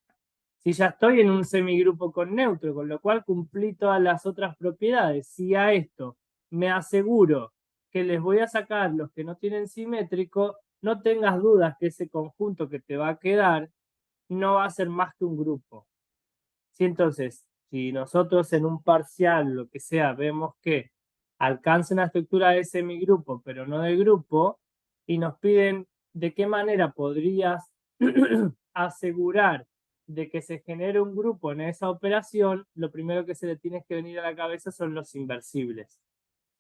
Si ya estoy en un semigrupo con neutro, con lo cual cumplí todas las otras propiedades, si a esto me aseguro que les voy a sacar los que no tienen simétrico, no tengas dudas que ese conjunto que te va a quedar no va a ser más que un grupo. ¿Sí? Entonces, si nosotros en un parcial, lo que sea, vemos que alcanza una estructura de semigrupo, pero no de grupo, y nos piden de qué manera podrías asegurar de que se genere un grupo en esa operación, lo primero que se le tiene que venir a la cabeza son los inversibles.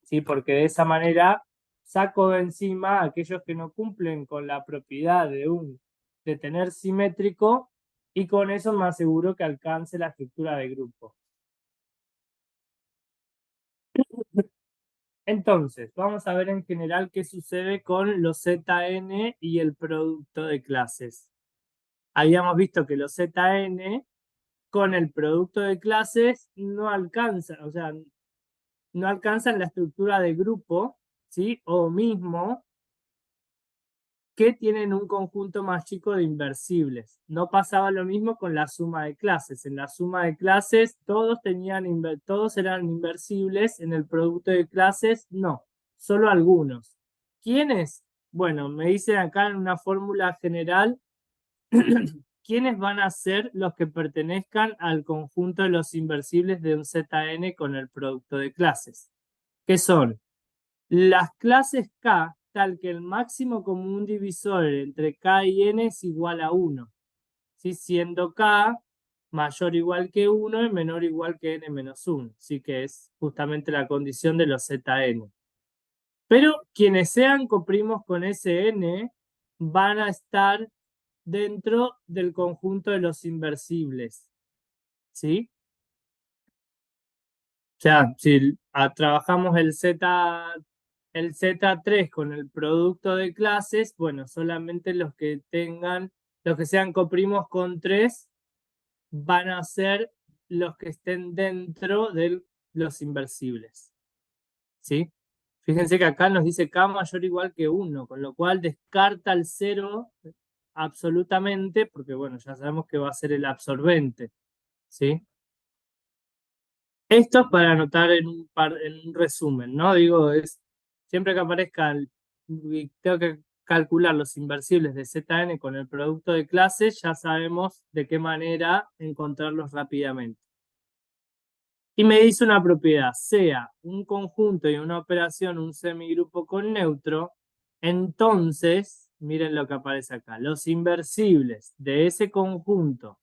¿Sí? Porque de esa manera saco de encima a aquellos que no cumplen con la propiedad de tener simétrico, y con eso me aseguro que alcance la estructura de grupo. Entonces, vamos a ver en general qué sucede con los Zn y el producto de clases. Habíamos visto que los Zn con el producto de clases no alcanzan, o sea, no alcanzan la estructura de grupo, ¿sí? O mismo que tienen un conjunto más chico de inversibles. No pasaba lo mismo con la suma de clases. En la suma de clases todos eran inversibles, en el producto de clases no, solo algunos. ¿Quiénes? Bueno, me dicen acá en una fórmula general quiénes van a ser los que pertenezcan al conjunto de los inversibles de un Zn con el producto de clases. ¿Qué son? Las clases K, tal que el máximo común divisor entre K y N es igual a 1, ¿sí? Siendo K mayor o igual que 1 y menor o igual que N menos 1, ¿sí? Que es justamente la condición de los Zn. Pero quienes sean coprimos con Sn van a estar dentro del conjunto de los inversibles, ¿sí? O sea, si trabajamos el Z3 con el producto de clases, bueno, solamente los que sean coprimos con 3 van a ser los que estén dentro de los inversibles. ¿Sí? Fíjense que acá nos dice K mayor o igual que 1, con lo cual descarta el 0 absolutamente, porque bueno, ya sabemos que va a ser el absorbente. ¿Sí? Esto es para anotar en un resumen, ¿no? Digo, siempre que aparezca, tengo que calcular los inversibles de Zn con el producto de clases, ya sabemos de qué manera encontrarlos rápidamente. Y me dice una propiedad, sea un conjunto y una operación, un semigrupo con neutro, entonces, miren lo que aparece acá, los inversibles de ese conjunto,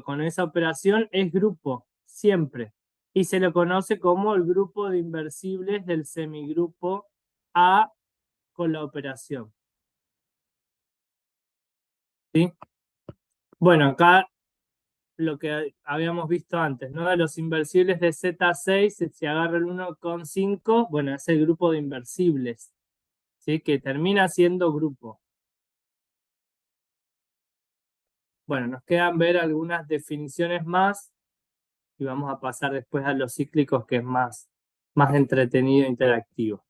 con esa operación es grupo, siempre. Y se lo conoce como el grupo de inversibles del semigrupo A con la operación. ¿Sí? Bueno, acá lo que habíamos visto antes, ¿no? De los inversibles de Z6, si agarro el 1,5, bueno, es el grupo de inversibles, ¿sí? Que termina siendo grupo. Bueno, nos quedan ver algunas definiciones más y vamos a pasar después a los cíclicos, que es más entretenido e interactivo.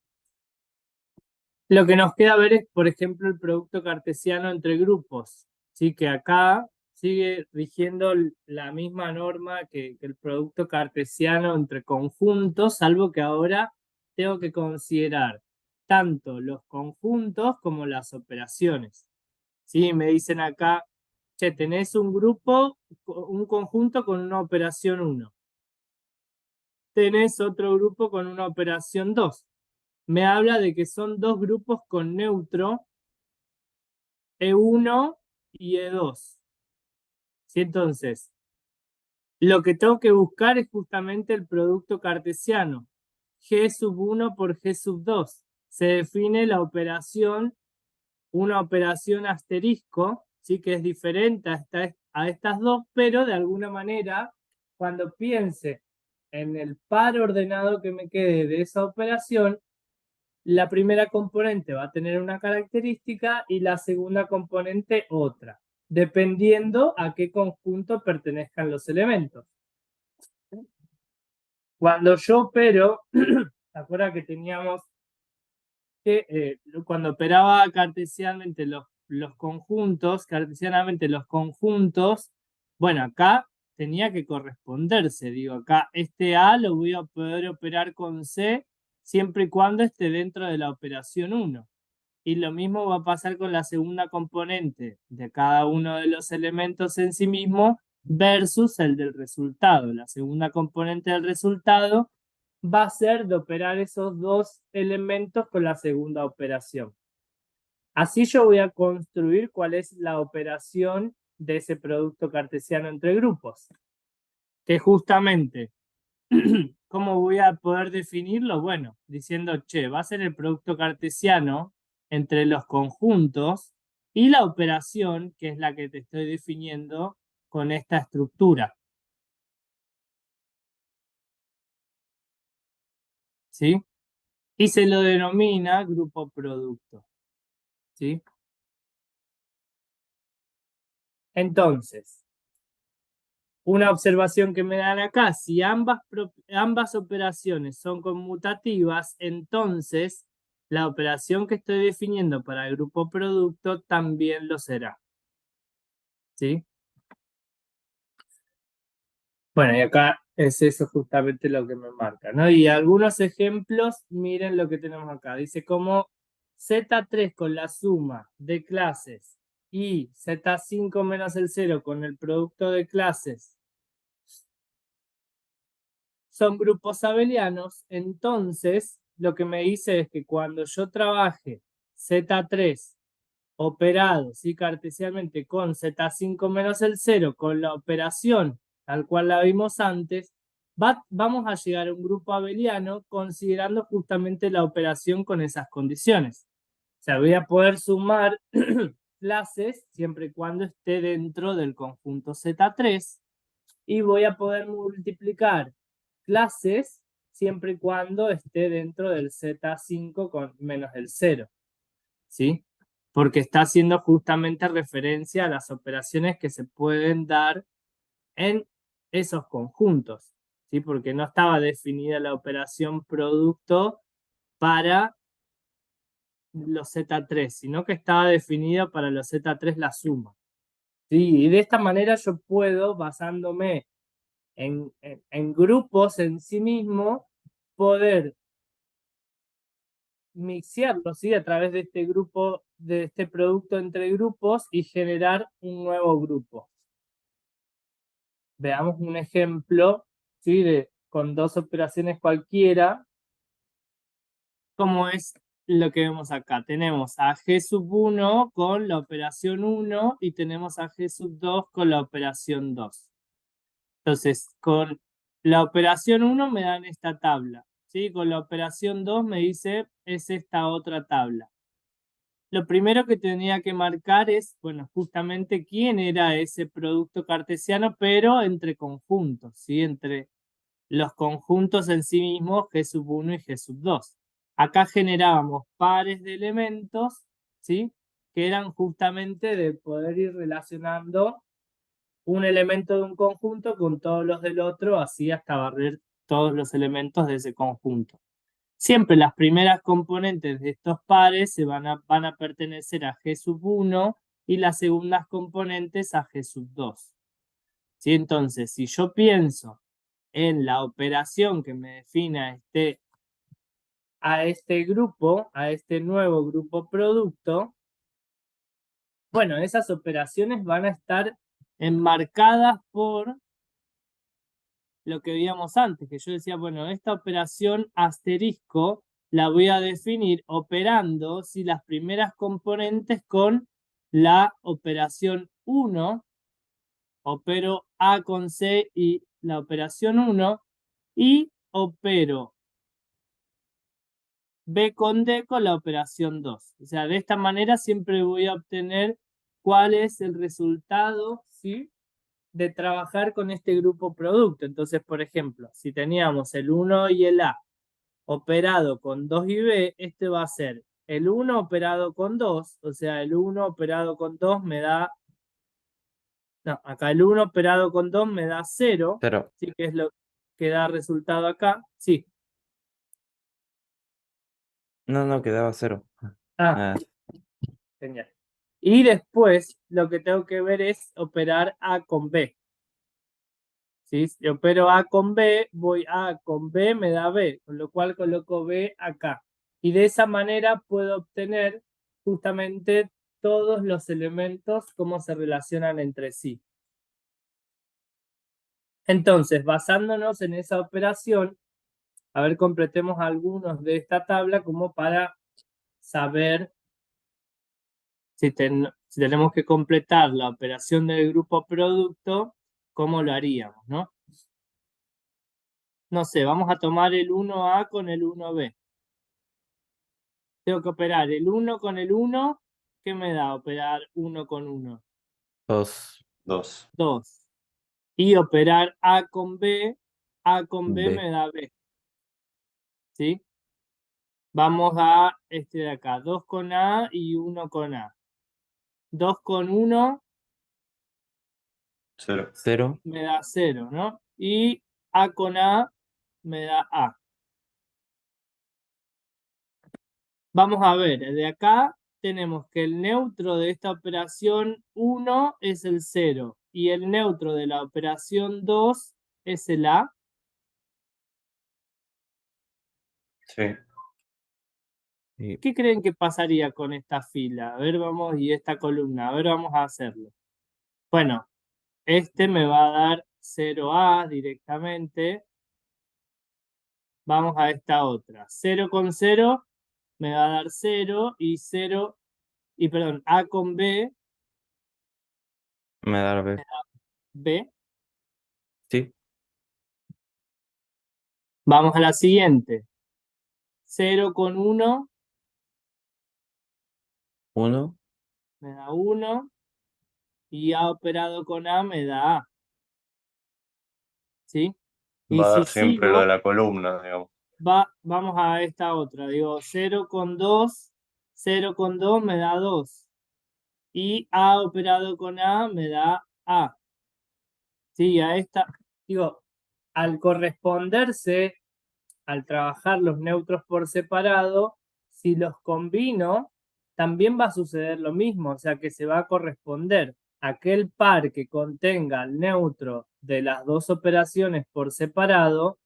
Lo que nos queda ver es, por ejemplo, el producto cartesiano entre grupos, ¿sí? Que acá sigue rigiendo la misma norma que el producto cartesiano entre conjuntos, salvo que ahora tengo que considerar tanto los conjuntos como las operaciones. ¿Sí? Me dicen acá, che, tenés un grupo, un conjunto con una operación 1. Tenés otro grupo con una operación 2. Me habla de que son dos grupos con neutro, E1 y E2. ¿Sí? Entonces, lo que tengo que buscar es justamente el producto cartesiano. G sub 1 por G sub 2. Se define la operación, una operación asterisco, ¿sí? Que es diferente a estas dos, pero de alguna manera, cuando piense en el par ordenado que me quede de esa operación, la primera componente va a tener una característica y la segunda componente otra, dependiendo a qué conjunto pertenezcan los elementos. Cuando yo opero, ¿te acuerdas que teníamos que cuando operaba cartesianamente los conjuntos, bueno, acá tenía que corresponderse, digo, acá este A lo voy a poder operar con C siempre y cuando esté dentro de la operación 1. Y lo mismo va a pasar con la segunda componente de cada uno de los elementos en sí mismo versus el del resultado. La segunda componente del resultado va a ser de operar esos dos elementos con la segunda operación. Así yo voy a construir cuál es la operación de ese producto cartesiano entre grupos. Que justamente, ¿cómo voy a poder definirlo? Bueno, diciendo, che, va a ser el producto cartesiano entre los conjuntos y la operación, que es la que te estoy definiendo con esta estructura. ¿Sí? Y se lo denomina grupo producto. ¿Sí? Entonces, una observación que me dan acá, si ambas operaciones son conmutativas, entonces la operación que estoy definiendo para el grupo producto también lo será. ¿Sí? Bueno, y acá es eso justamente lo que me marca, ¿no? Y algunos ejemplos, miren lo que tenemos acá. Dice como Z3 con la suma de clases y Z5 menos el 0 con el producto de clases son grupos abelianos, entonces lo que me dice es que cuando yo trabaje Z3 operado, ¿sí? Cartesianamente con Z5 menos el 0, con la operación tal cual la vimos antes, vamos a llegar a un grupo abeliano considerando justamente la operación con esas condiciones. O sea, voy a poder sumar clases siempre y cuando esté dentro del conjunto Z3 y voy a poder multiplicar clases siempre y cuando esté dentro del Z5 con menos el 0. ¿Sí? Porque está haciendo justamente referencia a las operaciones que se pueden dar en esos conjuntos, ¿sí? Porque no estaba definida la operación producto para los Z3, sino que estaba definida para los Z3 la suma. ¿Sí? Y de esta manera yo puedo, basándome en grupos en sí mismo, poder mixearlo, ¿sí? A través de este grupo, de este producto entre grupos y generar un nuevo grupo. Veamos un ejemplo, ¿sí? Con dos operaciones cualquiera, como es lo que vemos acá. Tenemos a G sub 1 con la operación 1 y tenemos a G sub 2 con la operación 2. Entonces, con la operación 1 me dan esta tabla, ¿sí? Con la operación 2 me dice es esta otra tabla. Lo primero que tenía que marcar es, bueno, justamente quién era ese producto cartesiano, pero entre conjuntos, ¿sí? Entre los conjuntos en sí mismos, G sub 1 y G sub 2. Acá generábamos pares de elementos, ¿sí? Que eran justamente de poder ir relacionando un elemento de un conjunto con todos los del otro, así hasta barrer todos los elementos de ese conjunto. Siempre las primeras componentes de estos pares van a pertenecer a G sub 1 y las segundas componentes a G sub 2. ¿Sí? Entonces, si yo pienso en la operación que me define a este grupo, a este nuevo grupo producto, bueno, esas operaciones van a estar enmarcadas por lo que veíamos antes, que yo decía, bueno, esta operación asterisco la voy a definir operando si las primeras componentes con la operación 1, opero A con C y la operación 1, y opero B con D con la operación 2. O sea, de esta manera siempre voy a obtener cuál es el resultado, ¿sí?, de trabajar con este grupo producto. Entonces, por ejemplo, si teníamos el 1 y el A operado con 2 y B, este va a ser el 1 operado con 2, o sea, el 1 operado con 2 me da, no, acá el 1 operado con 2 me da 0, 0. ¿sí? Que es lo que da resultado acá, sí. No, quedaba 0. Ah, genial. Y después lo que tengo que ver es operar A con B. ¿Sí? Si opero A con B, voy A con B, me da B, con lo cual coloco B acá. Y de esa manera puedo obtener justamente todos los elementos, cómo se relacionan entre sí. Entonces, basándonos en esa operación, a ver, completemos algunos de esta tabla como para saber si tenemos que completar la operación del grupo producto, ¿cómo lo haríamos, no? No sé, vamos a tomar el 1A con el 1B. Tengo que operar el 1 con el 1. ¿Qué me da operar 1 con 1? 2. 2. 2. Y operar A con B B. me da B. ¿Sí? Vamos a este de acá. 2 con A y 1 con A. 2 con 1 0. 0. me da 0, ¿no? Y A con A me da A. Vamos a ver, de acá tenemos que el neutro de esta operación 1 es el 0 y el neutro de la operación 2 es el A. Sí. Y ¿Qué creen que pasaría con esta fila? A ver, vamos, y esta columna, a ver, vamos a hacerlo. Bueno, este me va a dar 0A directamente. Vamos a esta otra. 0 con 0 me va a dar 0 y 0, y perdón, A con B, me da B. B. Sí. Vamos a la siguiente. 0 con 1 1. me da 1 y A operado con A me da A. ¿Sí? Y Va a si dar siempre lo de sigo, la columna, digamos. vamos a esta otra. Digo, 0 con 2 me da 2. Y A operado con A me da A. Sí, a esta, digo, al corresponderse, al trabajar los neutros por separado, si los combino, también va a suceder lo mismo, o sea que se va a corresponder aquel par que contenga el neutro de las dos operaciones por separado,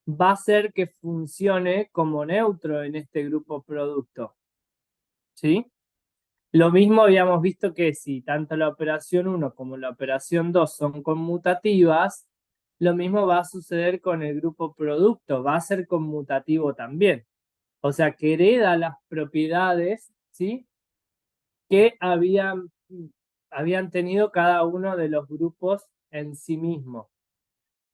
va a ser que funcione como neutro en este grupo producto. ¿Sí? Lo mismo habíamos visto que si tanto la operación 1 como la operación 2 son conmutativas, lo mismo va a suceder con el grupo producto, va a ser conmutativo también. O sea, que hereda las propiedades, ¿sí?, que habían tenido cada uno de los grupos en sí mismo.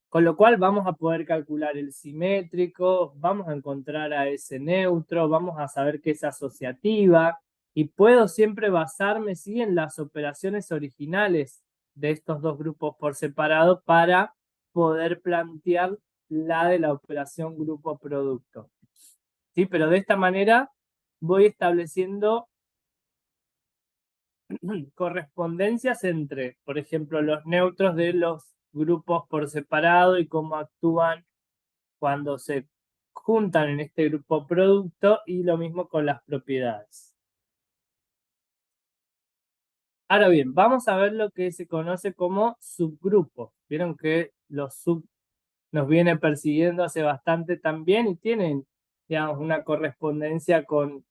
Con lo cual vamos a poder calcular el simétrico, vamos a encontrar a ese neutro, vamos a saber que es asociativa y puedo siempre basarme, sí, en las operaciones originales de estos dos grupos por separado para poder plantear la de la operación grupo-producto. ¿Sí? Pero de esta manera voy estableciendo correspondencias entre, por ejemplo, los neutros de los grupos por separado y cómo actúan cuando se juntan en este grupo producto, y lo mismo con las propiedades. Ahora bien, vamos a ver lo que se conoce como subgrupos. Vieron que los sub nos viene persiguiendo hace bastante también y tienen, digamos, una correspondencia con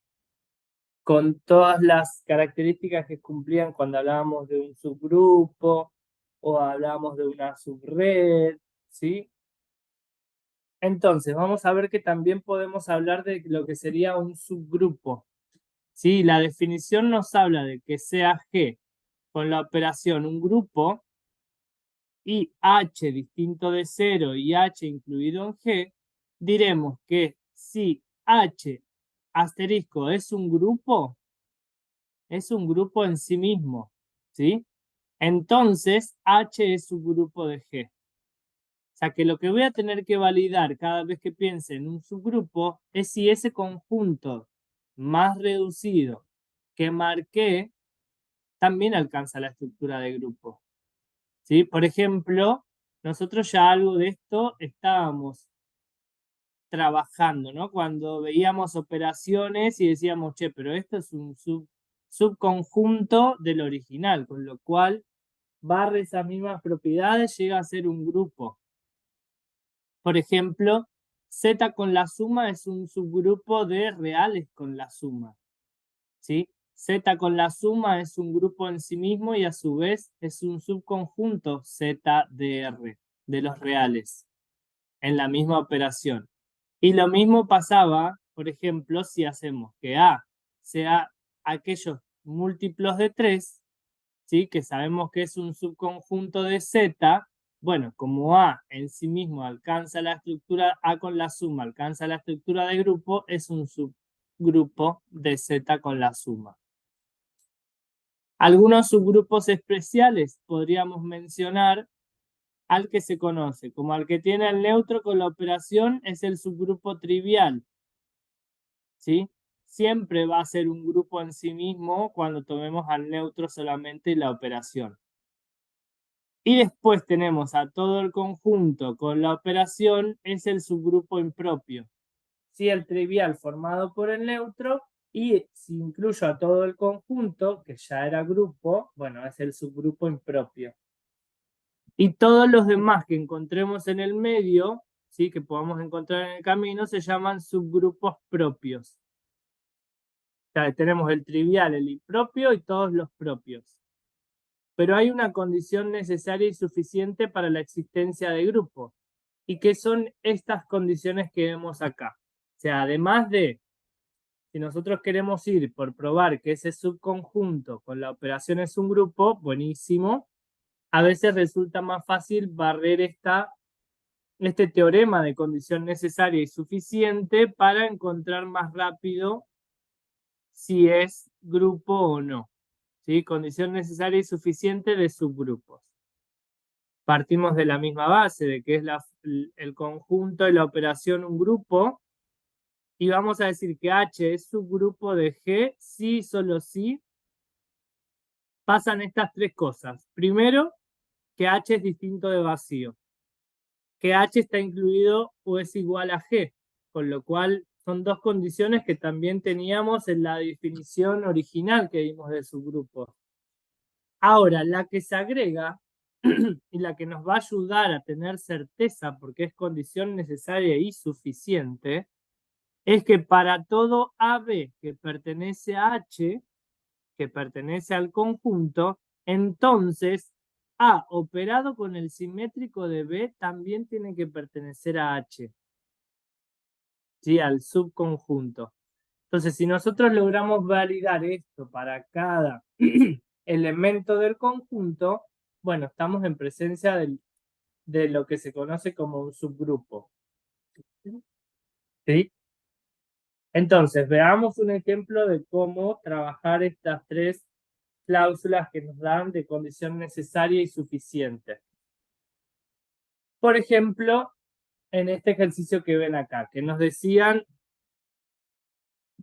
todas las características que cumplían cuando hablábamos de un subgrupo o hablábamos de una subred, ¿sí? Entonces, vamos a ver que también podemos hablar de lo que sería un subgrupo, ¿sí? La definición nos habla de que sea G con la operación un grupo y H distinto de 0 y H incluido en G, diremos que si H asterisco es un grupo en sí mismo, ¿sí? Entonces H es un grupo de G. O sea que lo que voy a tener que validar cada vez que piense en un subgrupo es si ese conjunto más reducido que marqué también alcanza la estructura de grupo, ¿sí? Por ejemplo, nosotros ya algo de esto estábamos trabajando, ¿no? Cuando veíamos operaciones y decíamos, che, pero esto es un subconjunto del original, con lo cual barre esas mismas propiedades, llega a ser un grupo. Por ejemplo, Z con la suma es un subgrupo de reales con la suma, ¿sí? Z con la suma es un grupo en sí mismo y a su vez es un subconjunto Z de R, de los reales, en la misma operación. Y lo mismo pasaba, por ejemplo, si hacemos que A sea aquellos múltiplos de 3, ¿sí? Que sabemos que es un subconjunto de Z. Bueno, como A en sí mismo alcanza la estructura, A con la suma alcanza la estructura de grupo, es un subgrupo de Z con la suma. Algunos subgrupos especiales podríamos mencionar al que se conoce como al que tiene el neutro con la operación, es el subgrupo trivial, ¿sí? Siempre va a ser un grupo en sí mismo cuando tomemos al neutro solamente la operación. Y después tenemos a todo el conjunto con la operación, es el subgrupo impropio. Sí, el trivial formado por el neutro, y si incluyo a todo el conjunto, que ya era grupo, bueno, es el subgrupo impropio. Y todos los demás que encontremos en el medio, ¿sí? Que podamos encontrar en el camino, se llaman subgrupos propios. O sea, tenemos el trivial, el impropio y todos los propios. Pero hay una condición necesaria y suficiente para la existencia de grupos. ¿Y qué son estas condiciones que vemos acá? O sea, además de, si nosotros queremos ir por probar que ese subconjunto con la operación es un grupo, buenísimo. A veces resulta más fácil barrer este teorema de condición necesaria y suficiente para encontrar más rápido si es grupo o no. ¿Sí? Condición necesaria y suficiente de subgrupos. Partimos de la misma base, de que es el conjunto de la operación un grupo, y vamos a decir que H es subgrupo de G, si solo si pasan estas tres cosas. Primero, que H es distinto de vacío, que H está incluido o es igual a G, con lo cual son dos condiciones que también teníamos en la definición original que dimos de subgrupos. Ahora, la que se agrega y la que nos va a ayudar a tener certeza, porque es condición necesaria y suficiente, es que para todo AB que pertenece a H, que pertenece al conjunto, entonces A operado con el simétrico de B también tiene que pertenecer a H, ¿sí? Al subconjunto. Entonces, si nosotros logramos validar esto para cada elemento del conjunto, bueno, estamos en presencia de lo que se conoce como un subgrupo. ¿Sí? Entonces, veamos un ejemplo de cómo trabajar estas tres cláusulas que nos dan de condición necesaria y suficiente. Por ejemplo, en este ejercicio que ven acá, que nos decían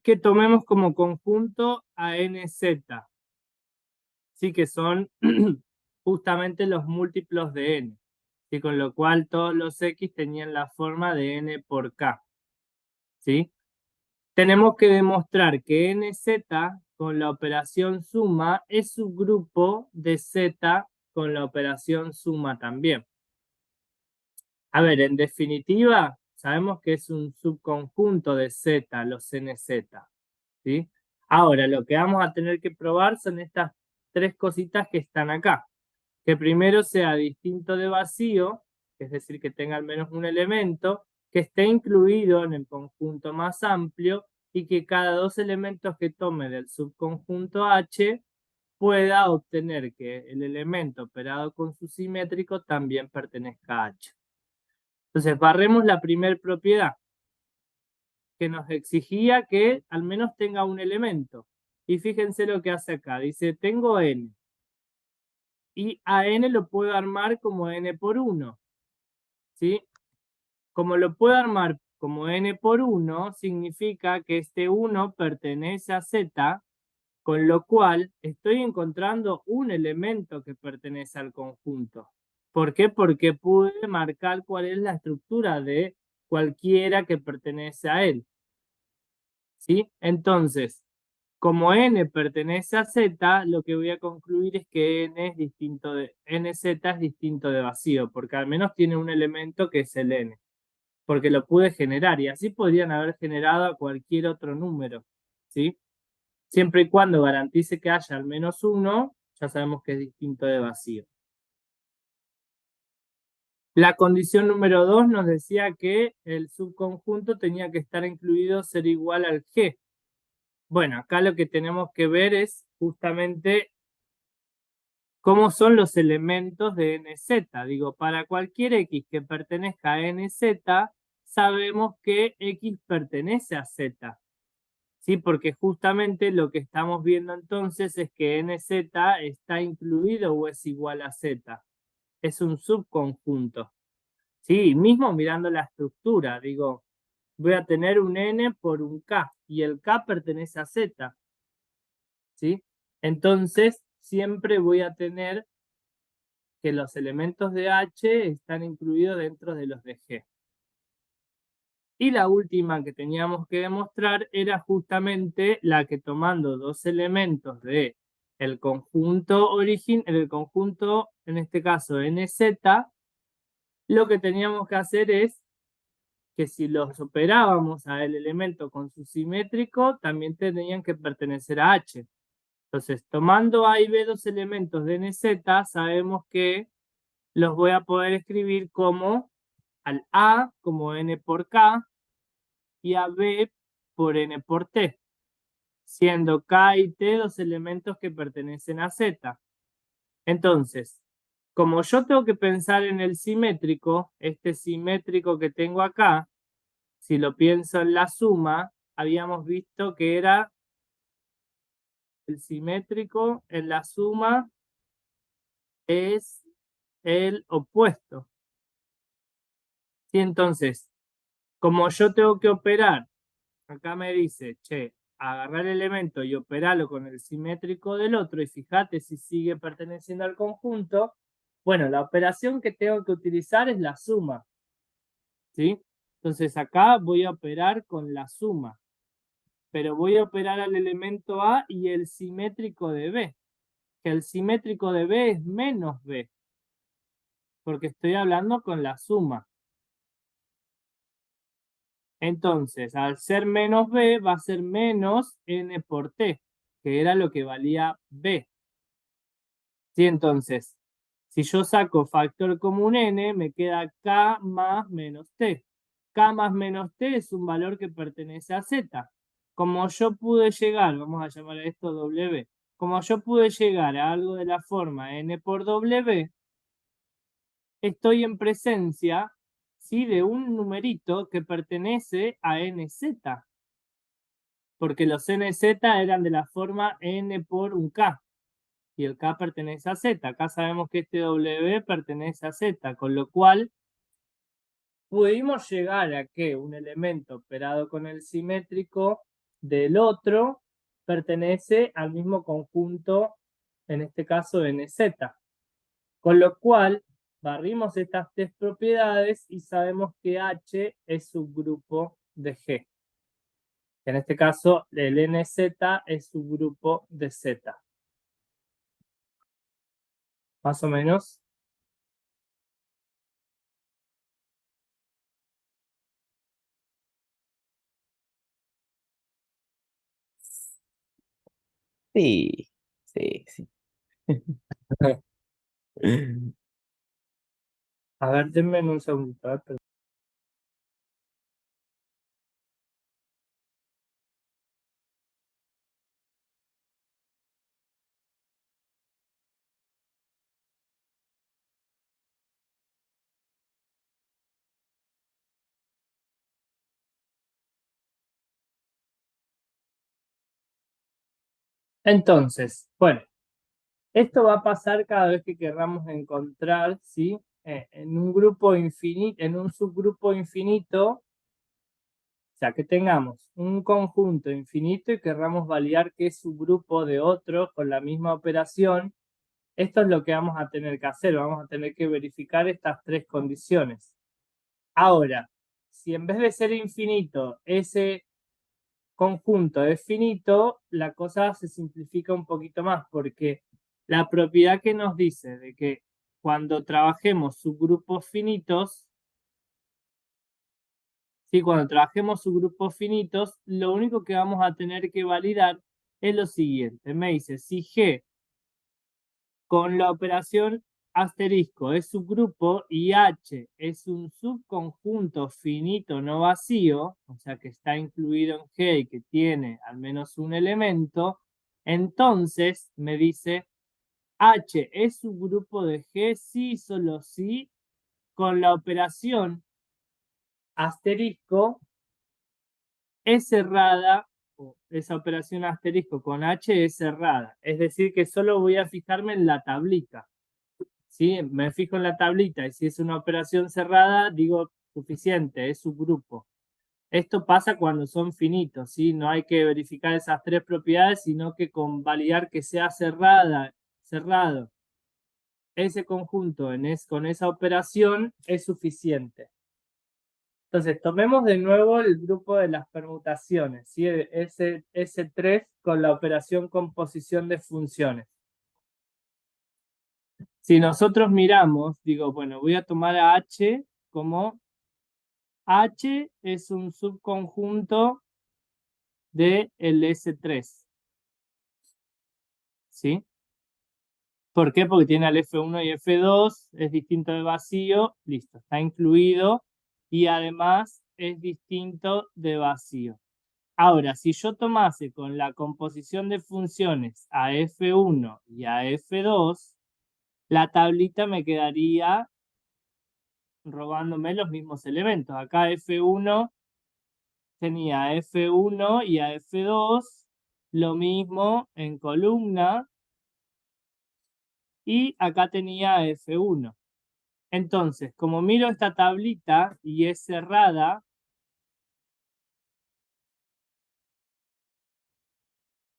que tomemos como conjunto a NZ. sí que son justamente los múltiplos de n, y con lo cual todos los x tenían la forma de n por k, ¿sí? Tenemos que demostrar que nz con la operación suma es subgrupo de z con la operación suma también. A ver, en definitiva, sabemos que es un subconjunto de z, los nz, ¿sí? Ahora, lo que vamos a tener que probar son estas tres cositas que están acá. Que primero sea distinto de vacío, es decir, que tenga al menos un elemento, que esté incluido en el conjunto más amplio y que cada dos elementos que tome del subconjunto H pueda obtener que el elemento operado con su simétrico también pertenezca a H. Entonces, barremos la primera propiedad, que nos exigía que al menos tenga un elemento. Y fíjense lo que hace acá. Dice, tengo n. Y a n lo puedo armar como n por 1. ¿Sí? Como lo puedo armar como n por 1, significa que este 1 pertenece a z, con lo cual estoy encontrando un elemento que pertenece al conjunto. ¿Por qué? Porque pude marcar cuál es la estructura de cualquiera que pertenece a él. ¿Sí? Entonces, como n pertenece a z, lo que voy a concluir es que nz es distinto de vacío, porque al menos tiene un elemento que es el n, porque lo pude generar, y así podrían haber generado a cualquier otro número, ¿sí? Siempre y cuando garantice que haya al menos uno, ya sabemos que es distinto de vacío. La condición número 2 nos decía que el subconjunto tenía que estar incluido ser igual al G. Bueno, acá lo que tenemos que ver es justamente cómo son los elementos de nz. Digo, para cualquier x que pertenezca a nz, sabemos que x pertenece a z. ¿Sí? Porque justamente lo que estamos viendo entonces es que nz está incluido o es igual a z. Es un subconjunto. Sí, mismo mirando la estructura, digo, voy a tener un n por un k y el k pertenece a z. ¿Sí? Entonces, siempre voy a tener que los elementos de H están incluidos dentro de los de G. Y la última que teníamos que demostrar era justamente la que tomando dos elementos de el conjunto en este caso NZ, lo que teníamos que hacer es que si los operábamos al elemento con su simétrico, también tenían que pertenecer a H. Entonces, tomando A y B dos elementos de NZ, sabemos que los voy a poder escribir como al A como N por K y a B por N por T, siendo K y T dos elementos que pertenecen a Z. Entonces, como yo tengo que pensar en el simétrico, este simétrico que tengo acá, si lo pienso en la suma, habíamos visto que era el simétrico en la suma es el opuesto. ¿Sí? Entonces, como yo tengo que operar, acá me dice, che, agarrar el elemento y operarlo con el simétrico del otro y fíjate si sigue perteneciendo al conjunto. Bueno, la operación que tengo que utilizar es la suma. ¿Sí? Entonces acá voy a operar con la suma. Pero voy a operar al elemento A y el simétrico de B. Que el simétrico de B es menos B. Porque estoy hablando con la suma. Entonces, al ser menos B, va a ser menos N por T, que era lo que valía B. ¿Sí? Entonces, si yo saco factor común N, me queda K más menos T. K más menos T es un valor que pertenece a Z. Como yo pude llegar, vamos a llamar a esto W, como yo pude llegar a algo de la forma N por W, estoy en presencia, ¿sí?, de un numerito que pertenece a NZ. Porque los NZ eran de la forma N por un K. Y el K pertenece a Z. Acá sabemos que este W pertenece a Z. Con lo cual, pudimos llegar a que un elemento operado con el simétrico del otro pertenece al mismo conjunto en este caso NZ. Con lo cual, barrimos estas tres propiedades y sabemos que H es subgrupo de G. En este caso, el NZ es subgrupo de Z. Más o menos. Sí, sí, sí. A ver, denme un segundito. A ver, perdón. Entonces, bueno, esto va a pasar cada vez que queramos encontrar, ¿sí? En un grupo infinito, en un subgrupo infinito, o sea, que tengamos un conjunto infinito y querramos validar que es subgrupo de otro con la misma operación. Esto es lo que vamos a tener que hacer, vamos a tener que verificar estas tres condiciones. Ahora, si en vez de ser infinito, ese conjunto es finito, la cosa se simplifica un poquito más, porque la propiedad que nos dice de que cuando trabajemos subgrupos finitos, ¿sí? Cuando trabajemos subgrupos finitos, lo único que vamos a tener que validar es lo siguiente. Me dice, si G con la operación asterisco es subgrupo y H es un subconjunto finito no vacío, o sea que está incluido en G y que tiene al menos un elemento, entonces me dice H es subgrupo de G sí, solo sí, con la operación asterisco es cerrada, o esa operación asterisco con H es cerrada, es decir que solo voy a fijarme en la tablita. ¿Sí? Me fijo en la tablita y si es una operación cerrada, digo suficiente, es subgrupo. Esto pasa cuando son finitos, ¿sí? No hay que verificar esas tres propiedades, sino que con validar que sea cerrado ese conjunto con esa operación es suficiente. Entonces, tomemos de nuevo el grupo de las permutaciones, ¿sí? S3 con la operación composición de funciones. Si nosotros miramos, digo, bueno, voy a tomar a H como H es un subconjunto de el S3. ¿Sí? ¿Por qué? Porque tiene al F1 y F2, es distinto de vacío, listo, está incluido y además es distinto de vacío. Ahora, si yo tomase con la composición de funciones a F1 y a F2, la tablita me quedaría robándome los mismos elementos. Acá F1 tenía a F1 y a F2, lo mismo en columna, y acá tenía a F1. Entonces, como miro esta tablita y es cerrada,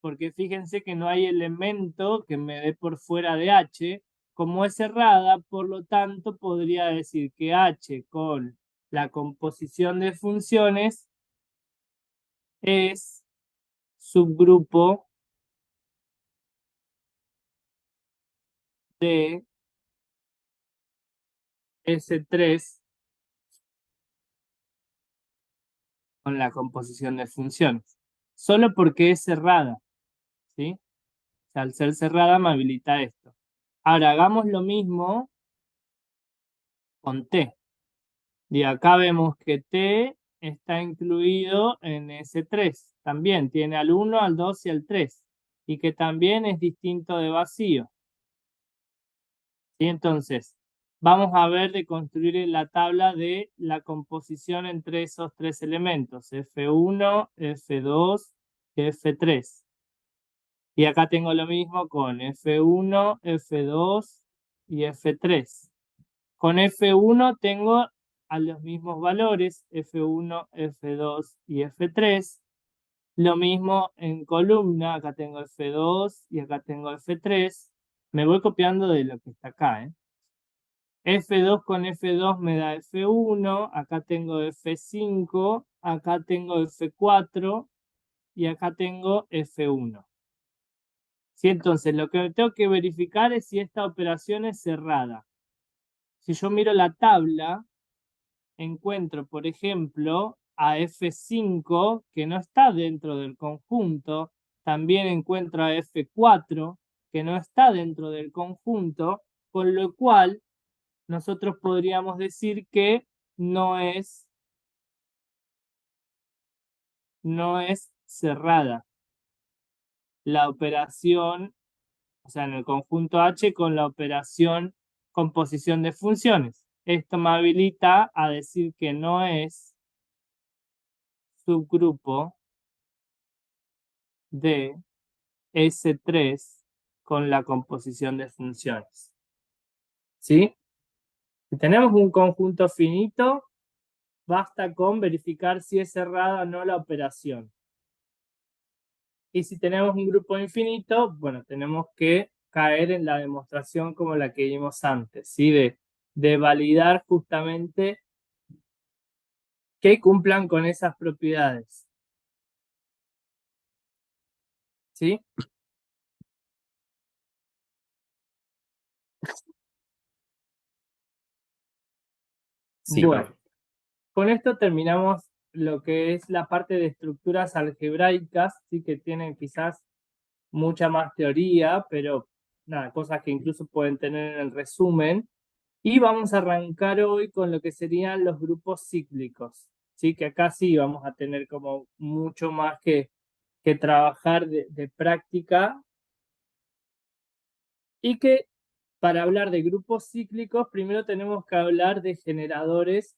porque fíjense que no hay elemento que me dé por fuera de H, como es cerrada, por lo tanto podría decir que H con la composición de funciones es subgrupo de S3 con la composición de funciones. Solo porque es cerrada, ¿sí? O sea, al ser cerrada me habilita esto. Ahora, hagamos lo mismo con T. Y acá vemos que T está incluido en S3. También tiene al 1, al 2 y al 3. Y que también es distinto de vacío. ¿Sí? Entonces, vamos a ver de construir la tabla de la composición entre esos tres elementos. F1, F2 y F3. Y acá tengo lo mismo con F1, F2 y F3. Con F1 tengo a los mismos valores, F1, F2 y F3. Lo mismo en columna, acá tengo F2 y acá tengo F3. Me voy copiando de lo que está acá, ¿eh? F2 con F2 me da F1, acá tengo F5, acá tengo F4 y acá tengo F1. ¿Sí? Entonces, lo que tengo que verificar es si esta operación es cerrada. Si yo miro la tabla, encuentro, por ejemplo, a F5, que no está dentro del conjunto. También encuentro a F4, que no está dentro del conjunto, con lo cual nosotros podríamos decir que no es cerrada la operación, o sea, en el conjunto H con la operación composición de funciones. Esto me habilita a decir que no es subgrupo de S3 con la composición de funciones. ¿Sí? Si tenemos un conjunto finito, basta con verificar si es cerrada o no la operación. Y si tenemos un grupo infinito, bueno, tenemos que caer en la demostración como la que vimos antes, ¿sí? De validar justamente que cumplan con esas propiedades. ¿Sí? Sí, Bueno, profe. con esto terminamos lo que es la parte de estructuras algebraicas, ¿sí? Que tienen quizás mucha más teoría, pero nada, cosas que incluso pueden tener en el resumen. Y vamos a arrancar hoy con lo que serían los grupos cíclicos, ¿sí? Que acá sí vamos a tener como mucho más que trabajar de práctica. Y que para hablar de grupos cíclicos, primero tenemos que hablar de generadores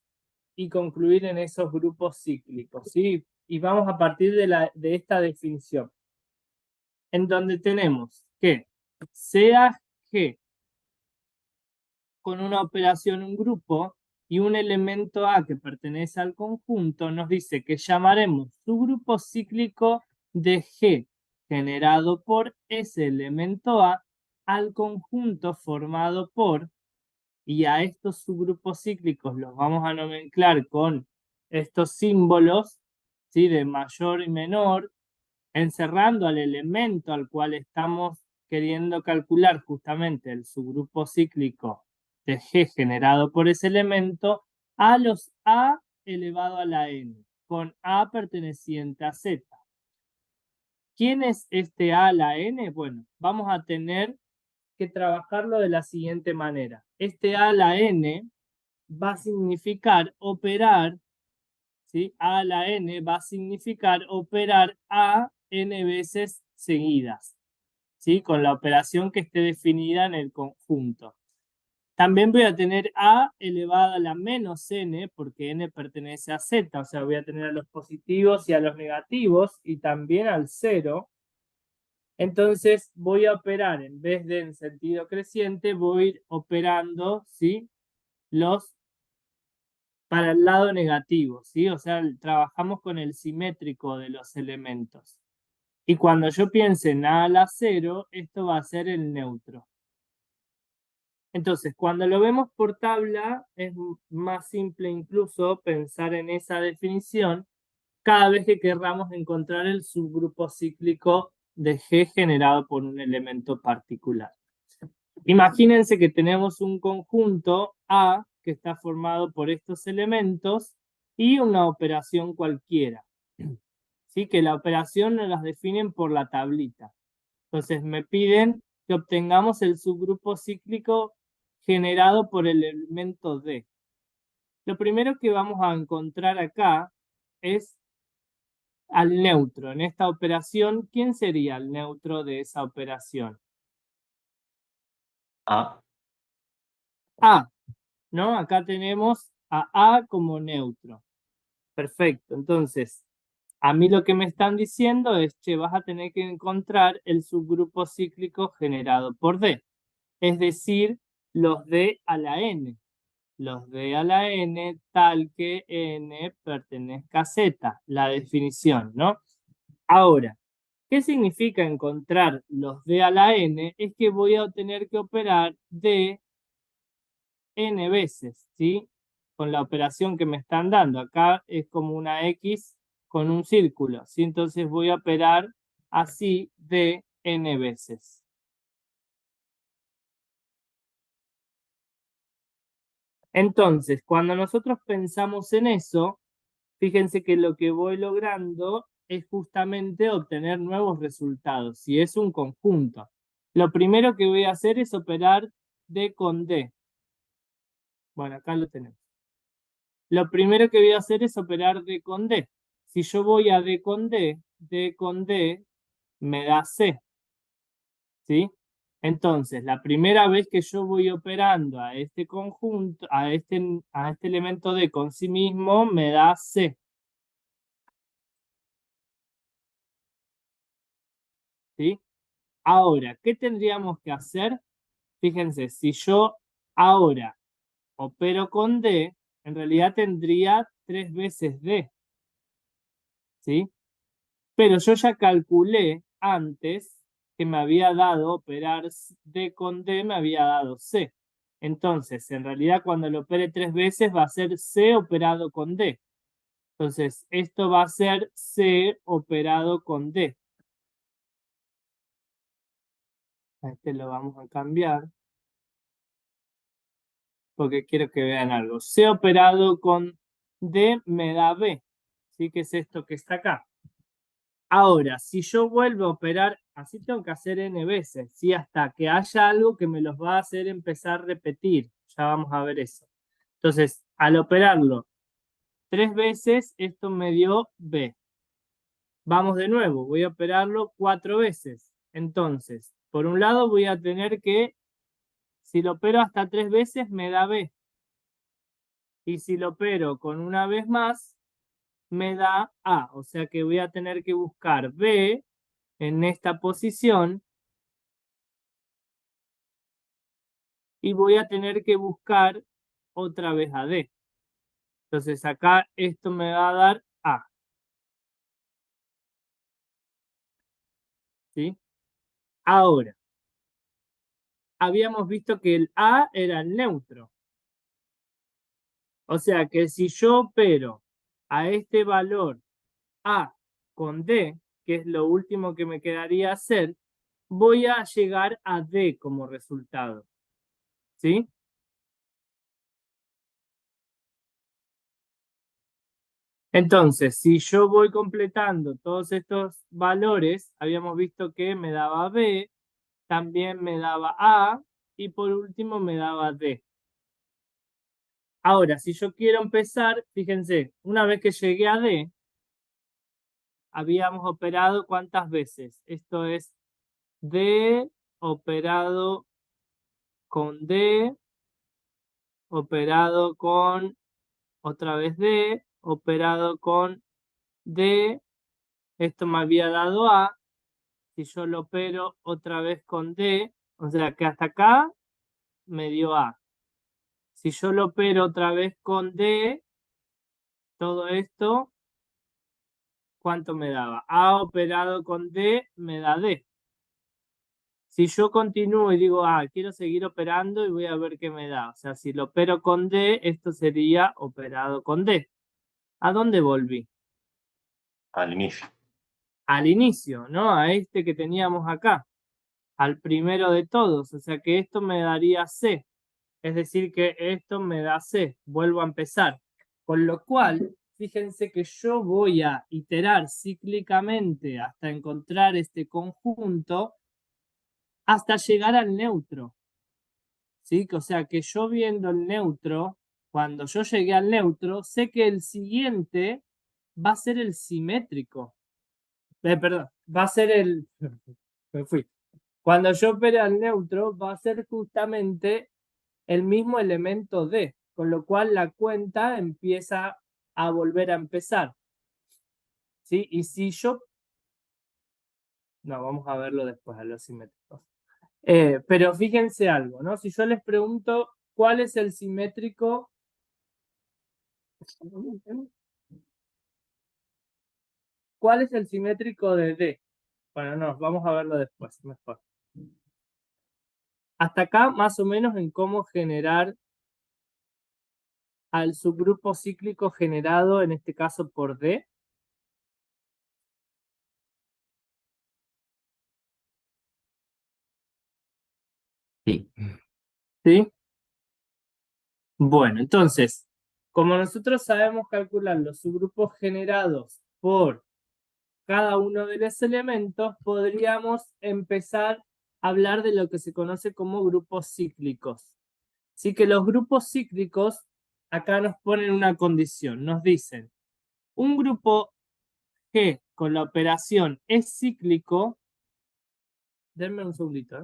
y concluir en esos grupos cíclicos, ¿sí? Y vamos a partir de esta definición, en donde tenemos que sea G con una operación un grupo y un elemento A que pertenece al conjunto, nos dice que llamaremos su grupo cíclico de G generado por ese elemento A al conjunto formado por, y a estos subgrupos cíclicos los vamos a nomenclar con estos símbolos, ¿sí? De mayor y menor, encerrando al elemento al cual estamos queriendo calcular justamente el subgrupo cíclico de G generado por ese elemento a los A elevado a la n, con A perteneciente a Z. ¿Quién es este A a la n? Bueno, vamos a tener que trabajarlo de la siguiente manera. Este A a la n va a significar operar, ¿sí? A a la n va a significar operar a n veces seguidas, ¿sí? Con la operación que esté definida en el conjunto. También voy a tener a elevada a la menos n, porque n pertenece a z, o sea, voy a tener a los positivos y a los negativos, y también al 0. Entonces voy a operar, en vez de en sentido creciente, voy a ir operando, ¿sí? Los para el lado negativo, ¿sí? O sea, trabajamos con el simétrico de los elementos. Y cuando yo piense en A a la 0, esto va a ser el neutro. Entonces, cuando lo vemos por tabla, es más simple incluso pensar en esa definición cada vez que querramos encontrar el subgrupo cíclico de G generado por un elemento particular. Imagínense que tenemos un conjunto A que está formado por estos elementos y una operación cualquiera. ¿Sí? Que la operación nos las definen por la tablita. Entonces me piden que obtengamos el subgrupo cíclico generado por el elemento D. Lo primero que vamos a encontrar acá es al neutro. En esta operación, ¿quién sería el neutro de esa operación? A. A, ¿no? Acá tenemos a A como neutro. Perfecto. Entonces, a mí lo que me están diciendo es que vas a tener que encontrar el subgrupo cíclico generado por D. Es decir, los D a la N. Los D a la N tal que N pertenezca a Z. La definición, ¿no? Ahora, ¿Qué significa encontrar los d a la n? Es que voy a tener que operar d n veces, ¿sí? Con la operación que me están dando. Acá es como una X con un círculo, ¿sí? Entonces voy a operar así d n veces. Entonces, cuando nosotros pensamos en eso, fíjense que lo que voy logrando es justamente obtener nuevos resultados, si es un conjunto. Lo primero que voy a hacer es operar D con D. Bueno, acá lo tenemos. Lo primero que voy a hacer es operar D con D. Si yo voy a D con D me da C, ¿sí? Entonces, la primera vez que yo voy operando a este conjunto, a este elemento D con sí mismo, me da C. ¿Sí? Ahora, ¿qué tendríamos que hacer? Fíjense, si yo ahora opero con D, en realidad tendría 3 veces D, ¿sí? Pero yo ya calculé antes que me había dado operar D con D, me había dado C. Entonces, en realidad cuando lo opere 3 veces va a ser C operado con D. Entonces, esto va a ser C operado con D. A este lo vamos a cambiar, porque quiero que vean algo. C operado con D me da B, ¿sí? Que es esto que está acá. Ahora, si yo vuelvo a operar, así tengo que hacer n veces, ¿sí? Hasta que haya algo que me los va a hacer empezar a repetir. Ya vamos a ver eso. Entonces, al operarlo 3 veces, esto me dio B. Vamos de nuevo, voy a operarlo 4 veces. Entonces, por un lado voy a tener que, si lo opero hasta 3 veces, me da B. Y si lo opero con una vez más, me da A. O sea que voy a tener que buscar B en esta posición y voy a tener que buscar otra vez a D. Entonces acá esto me va a dar A. ¿Sí? Ahora, habíamos visto que el A era el neutro. O sea que si yo opero a este valor A con D, que es lo último que me quedaría hacer, voy a llegar a D como resultado. ¿Sí? Entonces, si yo voy completando todos estos valores, habíamos visto que me daba B, también me daba A y por último me daba D. Ahora, si yo quiero empezar, fíjense, una vez que llegué a D, habíamos operado ¿cuántas veces? Esto es D operado con D, operado con otra vez D, operado con D, esto me había dado A. Si yo lo opero otra vez con D, o sea que hasta acá me dio A. Si yo lo opero otra vez con D, todo esto, ¿cuánto me daba? A operado con D me da D. Si yo continúo y digo, quiero seguir operando y voy a ver qué me da. O sea, si lo opero con D, esto sería operado con D. ¿A dónde volví? Al inicio. Al inicio, ¿no? A este que teníamos acá. Al primero de todos. O sea que esto me daría C. Es decir, que esto me da C. Vuelvo a empezar. Con lo cual, fíjense que yo voy a iterar cíclicamente hasta encontrar este conjunto hasta llegar al neutro. ¿Sí? O sea que yo viendo el neutro, cuando yo llegué al neutro, sé que el siguiente va a ser el simétrico. Perdón, va a ser el... Me fui. Cuando yo opere al neutro, va a ser justamente el mismo elemento D, con lo cual la cuenta empieza a volver a empezar. ¿Sí? Y si yo... No, vamos a verlo después, a los simétricos. Pero fíjense algo, ¿no? Si yo les pregunto cuál es el simétrico... ¿Cuál es el simétrico de D? Bueno, no, vamos a verlo después, mejor. Hasta acá, más o menos, en cómo generar al subgrupo cíclico generado, en este caso por D. Sí. ¿Sí? Bueno, entonces, como nosotros sabemos calcular los subgrupos generados por cada uno de los elementos, podríamos empezar a hablar de lo que se conoce como grupos cíclicos. Así que los grupos cíclicos acá nos ponen una condición, nos dicen, un grupo G con la operación es cíclico, denme un segundito.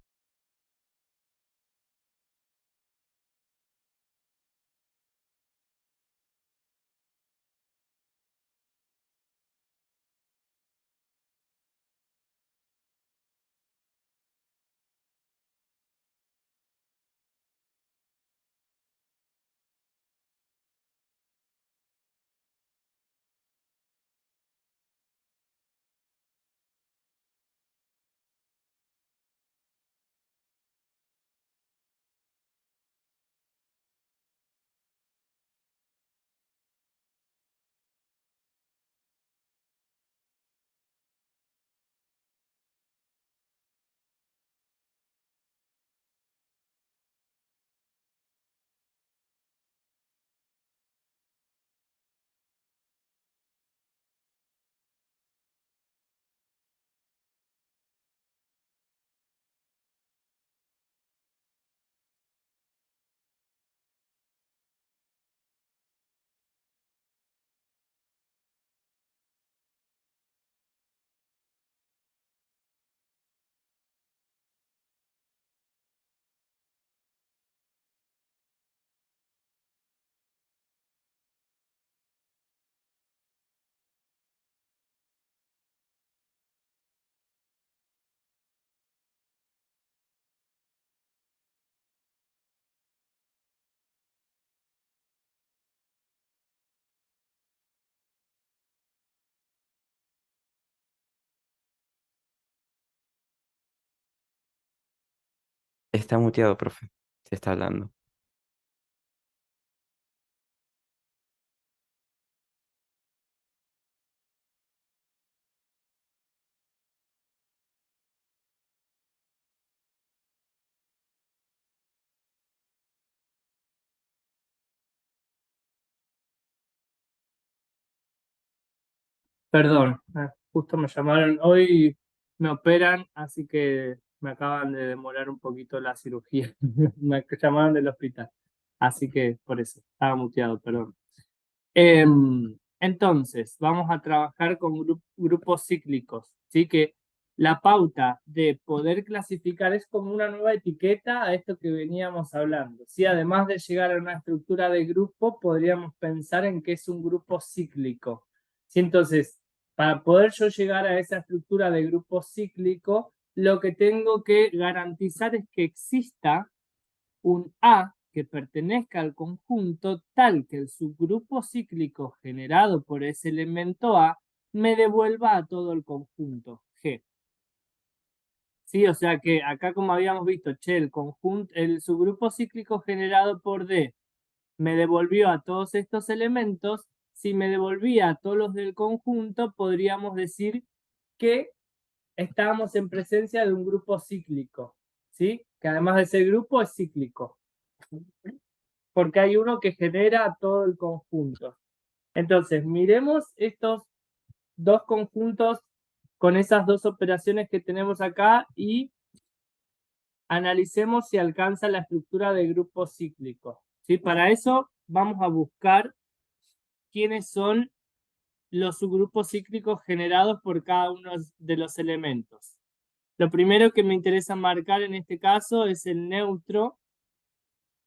Está muteado, profe. Se está hablando. Perdón, justo me llamaron, hoy me operan, así que me acaban de demorar un poquito la cirugía. Me llamaron del hospital, así que por eso, estaba muteado, perdón. Entonces, vamos a trabajar con grupos cíclicos, ¿sí? Que la pauta de poder clasificar es como una nueva etiqueta a esto que veníamos hablando, ¿sí? Además de llegar a una estructura de grupo, podríamos pensar en qué es un grupo cíclico, ¿sí? Entonces, para poder yo llegar a esa estructura de grupo cíclico, lo que tengo que garantizar es que exista un A que pertenezca al conjunto tal que el subgrupo cíclico generado por ese elemento A me devuelva a todo el conjunto G. Sí, o sea que acá como habíamos visto, che, el subgrupo cíclico generado por D me devolvió a todos estos elementos. Si me devolvía a todos los del conjunto, podríamos decir que estábamos en presencia de un grupo cíclico, ¿sí? Que además de ser grupo es cíclico, porque hay uno que genera todo el conjunto. Entonces, miremos estos dos conjuntos con esas dos operaciones que tenemos acá y analicemos si alcanza la estructura de grupo cíclico. ¿Sí? Para eso vamos a buscar quiénes son los subgrupos cíclicos generados por cada uno de los elementos. Lo primero que me interesa marcar en este caso es el neutro.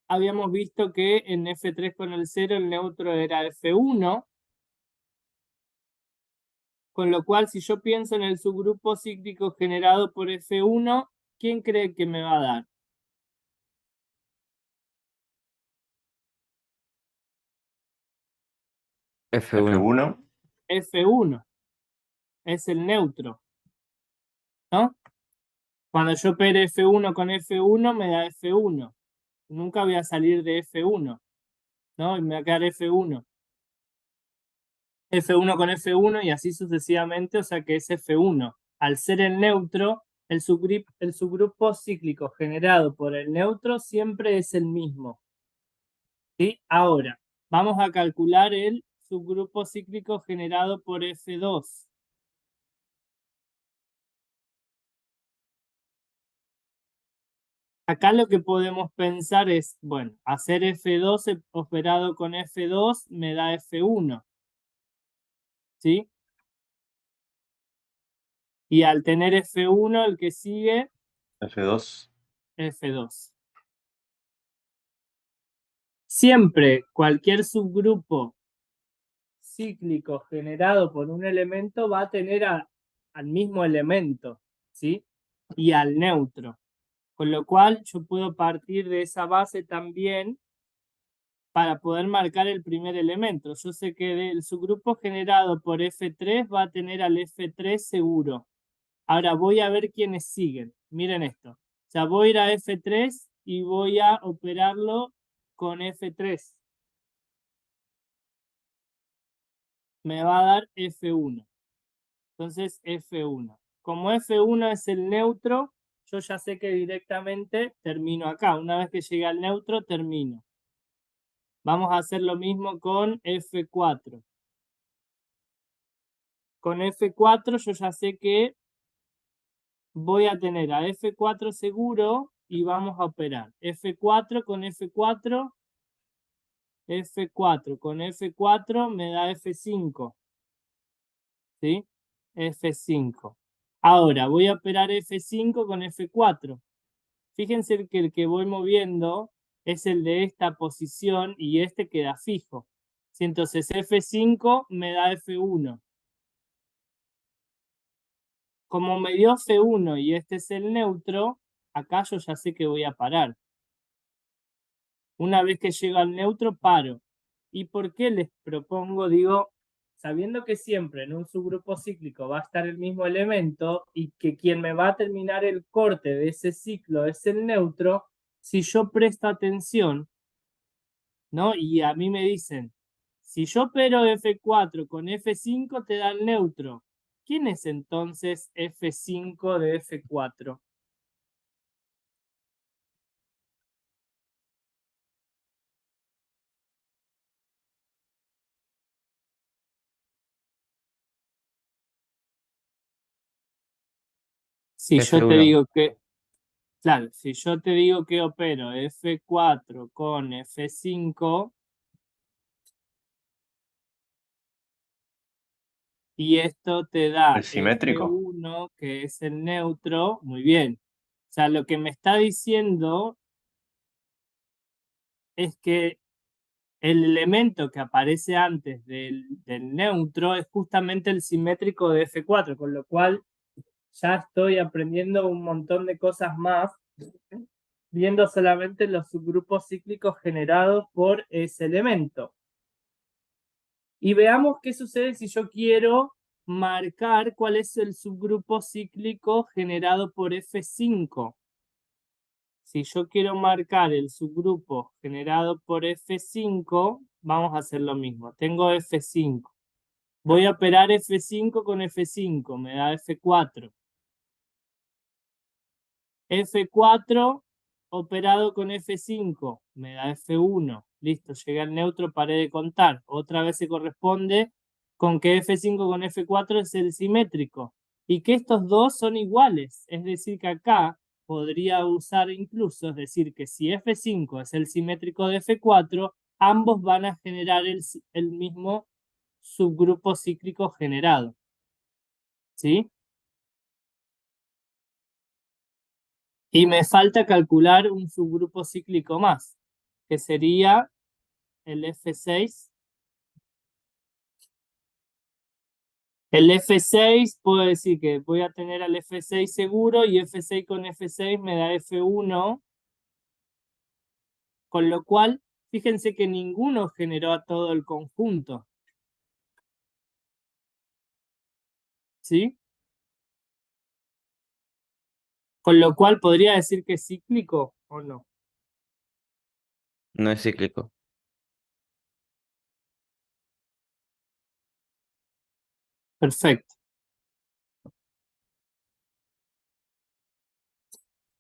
Habíamos visto que en F3 con el 0 el neutro era F1, con lo cual si yo pienso en el subgrupo cíclico generado por F1, ¿quién cree que me va a dar? F1. F1. F1 es el neutro. ¿no? Cuando yo opere F1 con F1 me da F1. Nunca voy a salir de F1, ¿no? Y me va a quedar F1. F1 con F1 y así sucesivamente, o sea que es F1. Al ser el neutro, el subgrupo cíclico generado por el neutro siempre es el mismo. ¿Sí? Ahora, vamos a calcular el subgrupo cíclico generado por F2. Acá lo que podemos pensar es, bueno, hacer F2 operado con F2 me da F1. ¿Sí? Y al tener F1, el que sigue, F2. F2. Siempre cualquier subgrupo cíclico generado por un elemento va a tener al mismo elemento, ¿sí? Y al neutro. Con lo cual yo puedo partir de esa base también para poder marcar el primer elemento. Yo sé que del subgrupo generado por F3 va a tener al F3 seguro. Ahora voy a ver quiénes siguen. Miren esto. O sea, voy a ir a F3 y voy a operarlo con F3. Me va a dar F1. Entonces F1. Como F1 es el neutro, yo ya sé que directamente termino acá. Una vez que llegue al neutro, termino. Vamos a hacer lo mismo con F4. Con F4 yo ya sé que voy a tener a F4 seguro y vamos a operar. F4 con F4, F4 con F4 me da F5. ¿Sí? F5. Ahora voy a operar F5 con F4. Fíjense que el que voy moviendo es el de esta posición y este queda fijo. Si entonces F5 me da F1. Como me dio F1 y este es el neutro, acá yo ya sé que voy a parar. Una vez que llego al neutro, paro. ¿Y por qué les propongo? Digo, sabiendo que siempre en un subgrupo cíclico va a estar el mismo elemento y que quien me va a terminar el corte de ese ciclo es el neutro, si yo presto atención, ¿no? Y a mí me dicen, si yo opero F4 con F5 te da el neutro. ¿Quién es entonces F5 de F4? Si yo te F1. digo que, claro, si yo te digo que opero F4 con F5 y esto te da ¿Es simétrico? F1, que es el neutro, muy bien. O sea, lo que me está diciendo es que el elemento que aparece antes del neutro es justamente el simétrico de F4, con lo cual ya estoy aprendiendo un montón de cosas más, viendo solamente los subgrupos cíclicos generados por ese elemento. Y veamos qué sucede si yo quiero marcar cuál es el subgrupo cíclico generado por F5. Si yo quiero marcar el subgrupo generado por F5, vamos a hacer lo mismo. Tengo F5. Voy a operar F5 con F5, me da F4. F4 operado con F5, me da F1. Listo, llegué al neutro, paré de contar. Otra vez se corresponde con que F5 con F4 es el simétrico y que estos dos son iguales. Es decir, que acá podría usar incluso, es decir, que si F5 es el simétrico de F4, ambos van a generar el mismo subgrupo cíclico generado. ¿Sí? Y me falta calcular un subgrupo cíclico más, que sería el F6. El F6 puedo decir que voy a tener al F6 seguro y F6 con F6 me da F1, con lo cual, fíjense que ninguno generó a todo el conjunto. ¿Sí? Con lo cual podría decir que es cíclico o no. No es cíclico. Perfecto.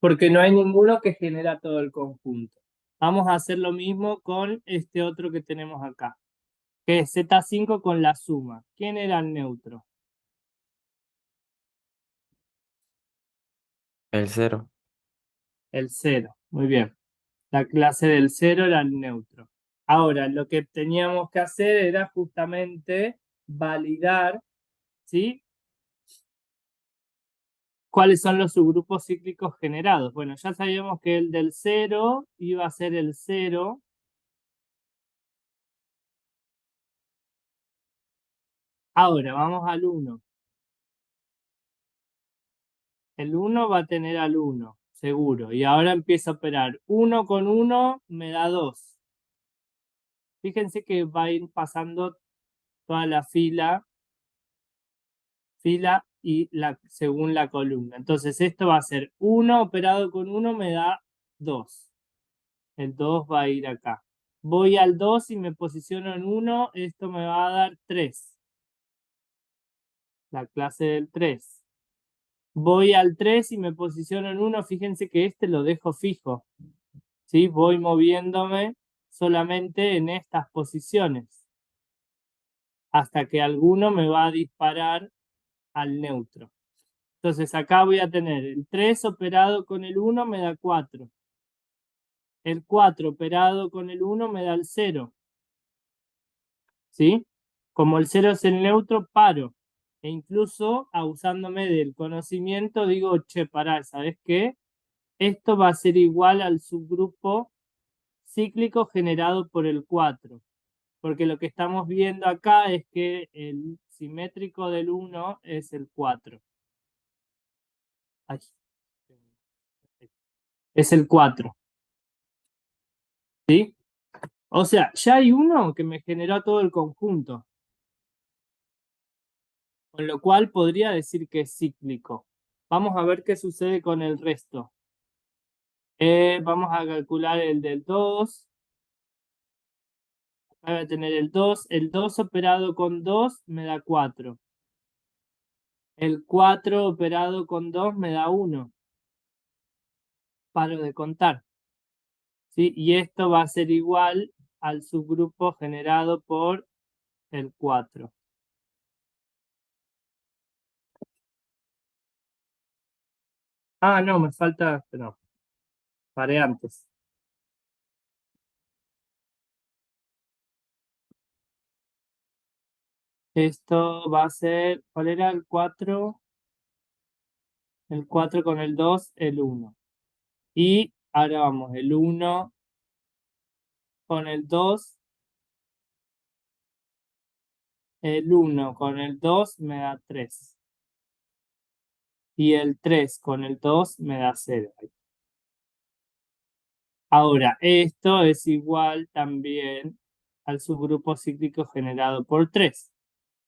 Porque no hay ninguno que genera todo el conjunto. Vamos a hacer lo mismo con este otro que tenemos acá, que es Z5 con la suma. ¿Quién era el neutro? El 0. El 0. Muy bien. La clase del 0 era el neutro. Ahora, lo que teníamos que hacer era justamente validar, ¿sí? ¿Cuáles son los subgrupos cíclicos generados? Bueno, ya sabíamos que el del 0 iba a ser el 0. Ahora, vamos al 1. El 1 va a tener al 1, seguro. Y ahora empieza a operar. 1 con 1 me da 2. Fíjense que va a ir pasando toda la fila y según la columna. Entonces esto va a ser 1 operado con 1 me da 2. El 2 va a ir acá. Voy al 2 y me posiciono en 1, esto me va a dar 3. La clase del 3. Voy al 3 y me posiciono en 1, fíjense que este lo dejo fijo. ¿Sí? Voy moviéndome solamente en estas posiciones hasta que alguno me va a disparar al neutro. Entonces acá voy a tener el 3 operado con el 1 me da 4. El 4 operado con el 1 me da el 0. ¿Sí? Como el 0 es el neutro, paro. E incluso, usándome del conocimiento, digo, che, pará, ¿sabes qué? Esto va a ser igual al subgrupo cíclico generado por el 4. Porque lo que estamos viendo acá es que el simétrico del 1 es el 4. Ay, es el 4. ¿Sí? O sea, ya hay uno que me generó todo el conjunto. Con lo cual podría decir que es cíclico. Vamos a ver qué sucede con el resto. Vamos a calcular el del 2. Acá voy a tener el 2. El 2 operado con 2 me da 4. El 4 operado con 2 me da 1. Paro de contar. ¿Sí? Y esto va a ser igual al subgrupo generado por el 4. Ah, no, me falta, no, paré antes. Esto va a ser, ¿cuál era el 4? El 4 con el 2, el 1. Y ahora vamos, el 1 con el 2, el 1 con el 2 me da 3. Y el 3 con el 2 me da 0. Ahora, esto es igual también al subgrupo cíclico generado por 3,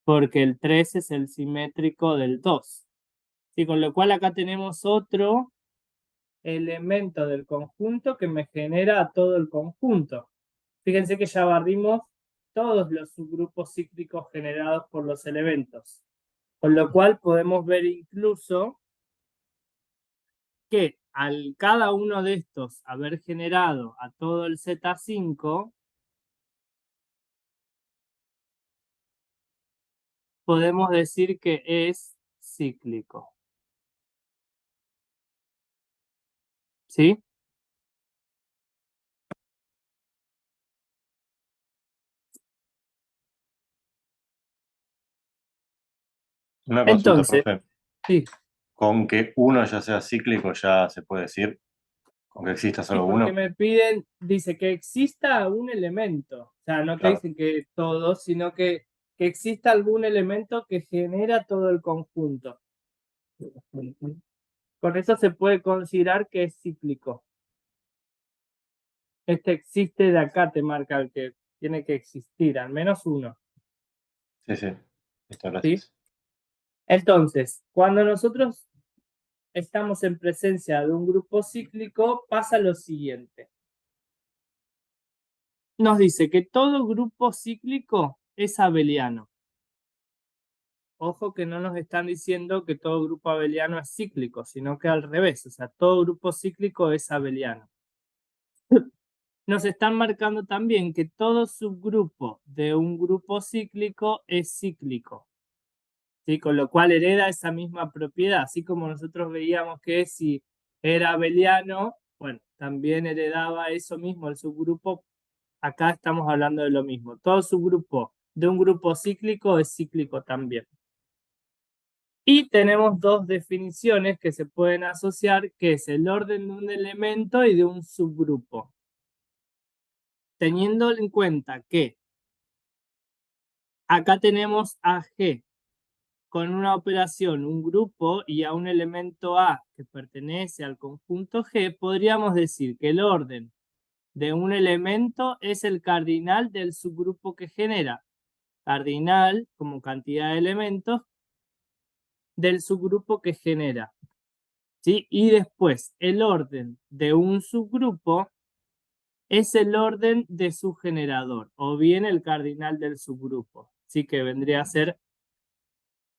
porque el 3 es el simétrico del 2. ¿Sí? Con lo cual acá tenemos otro elemento del conjunto que me genera todo el conjunto. Fíjense que ya barrimos todos los subgrupos cíclicos generados por los elementos. Con lo cual podemos ver incluso que al cada uno de estos haber generado a todo el Z5, podemos decir que es cíclico. ¿Sí? Una consulta, Entonces, profe. sí, Con que uno ya sea cíclico ya se puede decir. Con que exista sí, solo porque uno. me piden, dice que exista un elemento. O sea, no te Claro. dicen que todo, sino que exista algún elemento que genera todo el conjunto. Con eso se puede considerar que es cíclico. Este existe de acá, te marca el que tiene que existir, al menos uno. Sí, sí. Listo, ¿Sí? gracias. Entonces, cuando nosotros estamos en presencia de un grupo cíclico, pasa lo siguiente. Nos dice que todo grupo cíclico es abeliano. Ojo que no nos están diciendo que todo grupo abeliano es cíclico, sino que al revés, o sea, todo grupo cíclico es abeliano. Nos están marcando también que todo subgrupo de un grupo cíclico es cíclico, ¿sí? Con lo cual hereda esa misma propiedad, así como nosotros veíamos que si era abeliano, bueno, también heredaba eso mismo el subgrupo. Acá estamos hablando de lo mismo. Todo subgrupo de un grupo cíclico es cíclico también. Y tenemos dos definiciones que se pueden asociar, que es el orden de un elemento y de un subgrupo. Teniendo en cuenta que acá tenemos a G con una operación, un grupo y a un elemento A que pertenece al conjunto G, podríamos decir que el orden de un elemento es el cardinal del subgrupo que genera. Cardinal como cantidad de elementos del subgrupo que genera. ¿Sí? Y después el orden de un subgrupo es el orden de su generador o bien el cardinal del subgrupo. Sí, que vendría a ser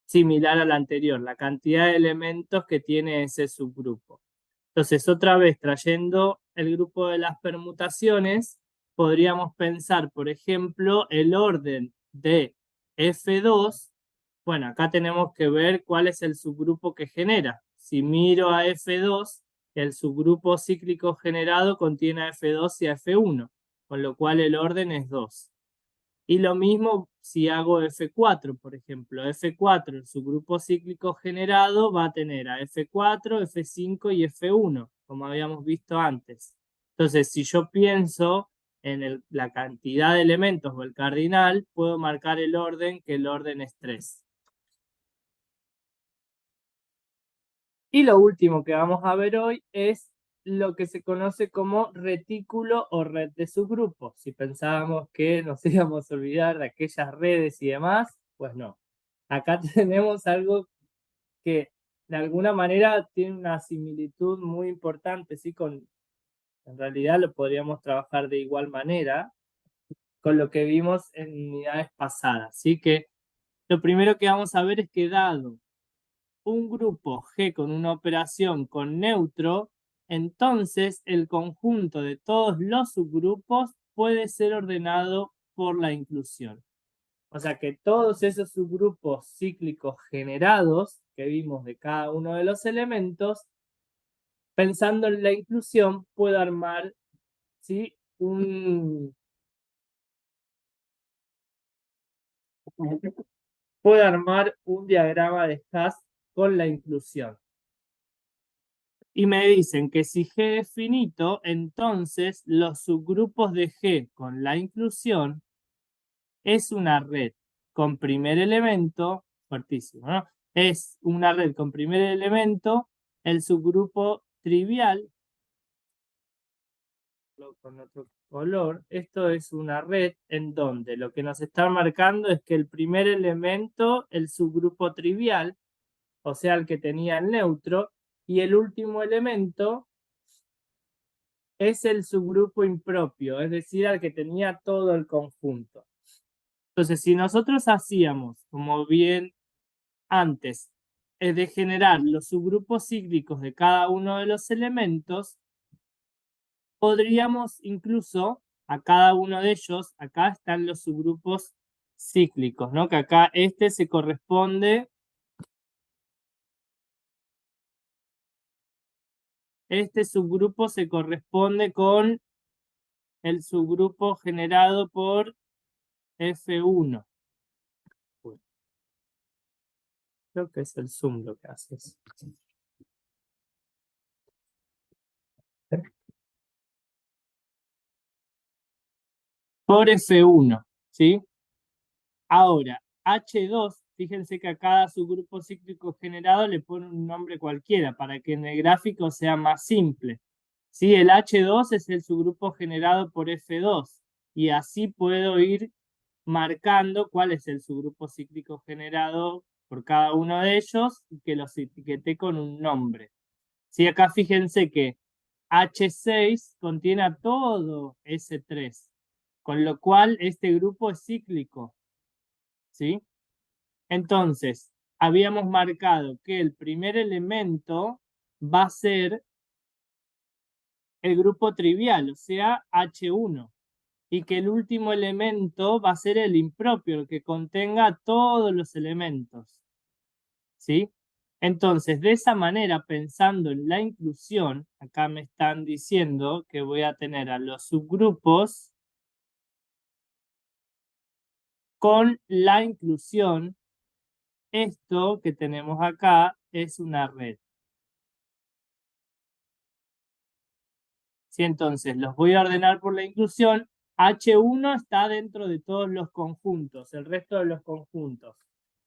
similar al anterior, la cantidad de elementos que tiene ese subgrupo. Entonces, otra vez trayendo el grupo de las permutaciones, podríamos pensar, por ejemplo, el orden de F2. Bueno, acá tenemos que ver cuál es el subgrupo que genera. Si miro a F2, el subgrupo cíclico generado contiene a F2 y a F1, con lo cual el orden es 2. Y lo mismo si hago F4, por ejemplo. F4, el subgrupo cíclico generado, va a tener a F4, F5 y F1, como habíamos visto antes. Entonces, si yo pienso en la cantidad de elementos o el cardinal, puedo marcar el orden, que el orden es 3. Y lo último que vamos a ver hoy es lo que se conoce como retículo o red de subgrupos. Si pensábamos que nos íbamos a olvidar de aquellas redes y demás, pues no. Acá tenemos algo que de alguna manera tiene una similitud muy importante, ¿sí? En realidad lo podríamos trabajar de igual manera con lo que vimos en unidades pasadas. Así que lo primero que vamos a ver es que dado un grupo G con una operación con neutro, entonces el conjunto de todos los subgrupos puede ser ordenado por la inclusión. O sea que todos esos subgrupos cíclicos generados que vimos de cada uno de los elementos, pensando en la inclusión, puedo armar, ¿sí? Puedo armar un diagrama de Hasse con la inclusión. Y me dicen que si G es finito, entonces los subgrupos de G con la inclusión es una red con primer elemento, fuertísimo, ¿no? Es una red con primer elemento, el subgrupo trivial, con otro color, esto es una red en donde lo que nos está marcando es que el primer elemento, el subgrupo trivial, o sea, el que tenía el neutro, y el último elemento es el subgrupo impropio, es decir, al que tenía todo el conjunto. Entonces, si nosotros hacíamos, como bien antes, de generar los subgrupos cíclicos de cada uno de los elementos, podríamos incluso a cada uno de ellos, acá están los subgrupos cíclicos, ¿no? Que acá este se corresponde, este subgrupo se corresponde con el subgrupo generado por F1. Creo que es el zoom lo que hace eso. Por F1, ¿sí? Ahora, H2, fíjense que a cada subgrupo cíclico generado le pone un nombre cualquiera para que en el gráfico sea más simple. ¿Sí? El H2 es el subgrupo generado por F2 y así puedo ir marcando cuál es el subgrupo cíclico generado por cada uno de ellos y que los etiqueté con un nombre. Sí, acá fíjense que H6 contiene a todo S3, con lo cual este grupo es cíclico, ¿sí? Entonces, habíamos marcado que el primer elemento va a ser el grupo trivial, o sea, H1, y que el último elemento va a ser el impropio, el que contenga todos los elementos, ¿sí? Entonces, de esa manera, pensando en la inclusión, acá me están diciendo que voy a tener a los subgrupos con la inclusión. Esto que tenemos acá es una red. ¿Sí? Entonces, los voy a ordenar por la inclusión. H1 está dentro de todos los conjuntos, el resto de los conjuntos.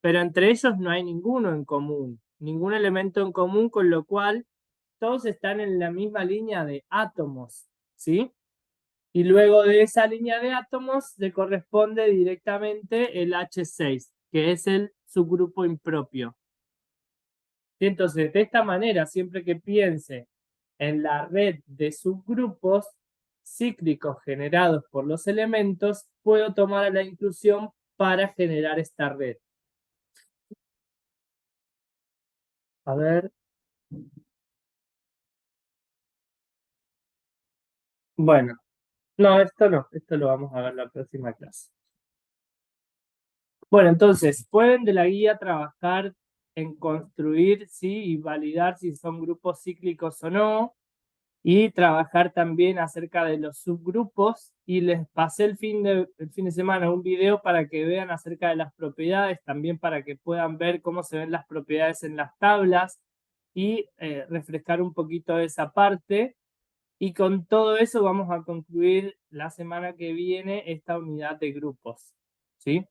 Pero entre ellos no hay ninguno en común, ningún elemento en común, con lo cual todos están en la misma línea de átomos, ¿sí? Y luego de esa línea de átomos le corresponde directamente el H6, que es el subgrupo impropio. ¿Sí? Entonces, de esta manera, siempre que piense en la red de subgrupos cíclicos generados por los elementos, puedo tomar a la inclusión para generar esta red. A ver. Bueno, no, esto lo vamos a ver la próxima clase. Bueno, entonces, pueden de la guía trabajar en construir, sí, y validar si son grupos cíclicos o no, y trabajar también acerca de los subgrupos, y les pasé el fin de semana un video para que vean acerca de las propiedades, también para que puedan ver cómo se ven las propiedades en las tablas y refrescar un poquito esa parte. Y con todo eso vamos a concluir la semana que viene esta unidad de grupos, ¿sí?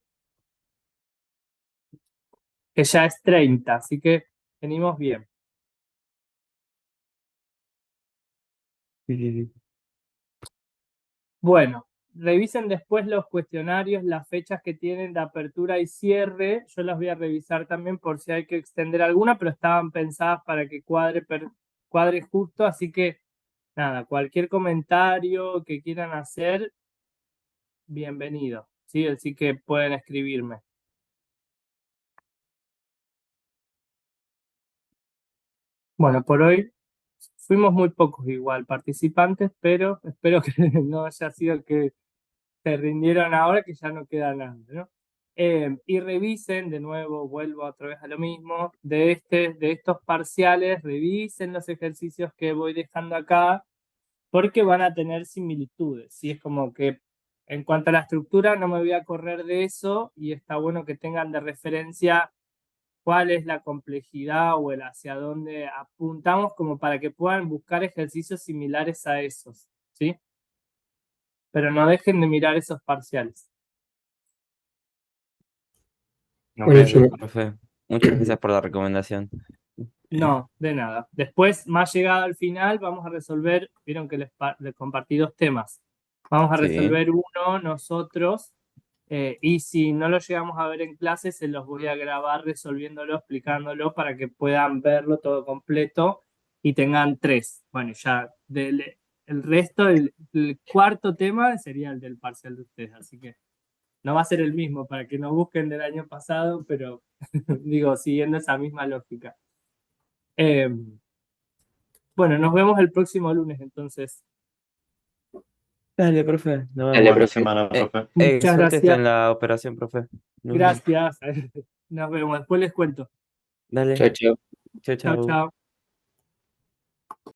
Que ya es 30, así que venimos bien. Sí, sí, sí. Bueno, revisen después los cuestionarios, las fechas que tienen de apertura y cierre. Yo las voy a revisar también por si hay que extender alguna, pero estaban pensadas para que cuadre justo, así que nada, cualquier comentario que quieran hacer, bienvenido, ¿sí? Así que pueden escribirme. Bueno, por hoy fuimos muy pocos igual participantes, pero espero que no haya sido que se rindieron ahora, que ya no queda nada, ¿no? Y revisen, de nuevo, vuelvo otra vez a lo mismo, de estos parciales, revisen los ejercicios que voy dejando acá, porque van a tener similitudes, ¿sí? Es como que en cuanto a la estructura no me voy a correr de eso, y está bueno que tengan de referencia cuál es la complejidad o el hacia dónde apuntamos, como para que puedan buscar ejercicios similares a esos, ¿sí? Pero no dejen de mirar esos parciales. Ok. Gracias, profe. Muchas gracias por la recomendación. No, de nada. Después, más llegado al final, vamos a resolver, vieron que les compartí 2 temas. Vamos a Sí. resolver uno nosotros, y si no lo llegamos a ver en clase, se los voy a grabar resolviéndolo, explicándolo, para que puedan verlo todo completo y tengan 3. Bueno, ya el resto, el cuarto tema sería el del parcial de ustedes, así que no va a ser el mismo, para que no busquen del año pasado, pero digo, siguiendo esa misma lógica. Bueno, nos vemos el próximo lunes, entonces. Dale, profe. Nos Buena vemos. semana, profe. Muchas Suerte gracias. en la operación, profe. Nos vemos. Gracias. Nos vemos. Después les cuento. Dale. Chao, chao. Chao, Chao, chao. chao.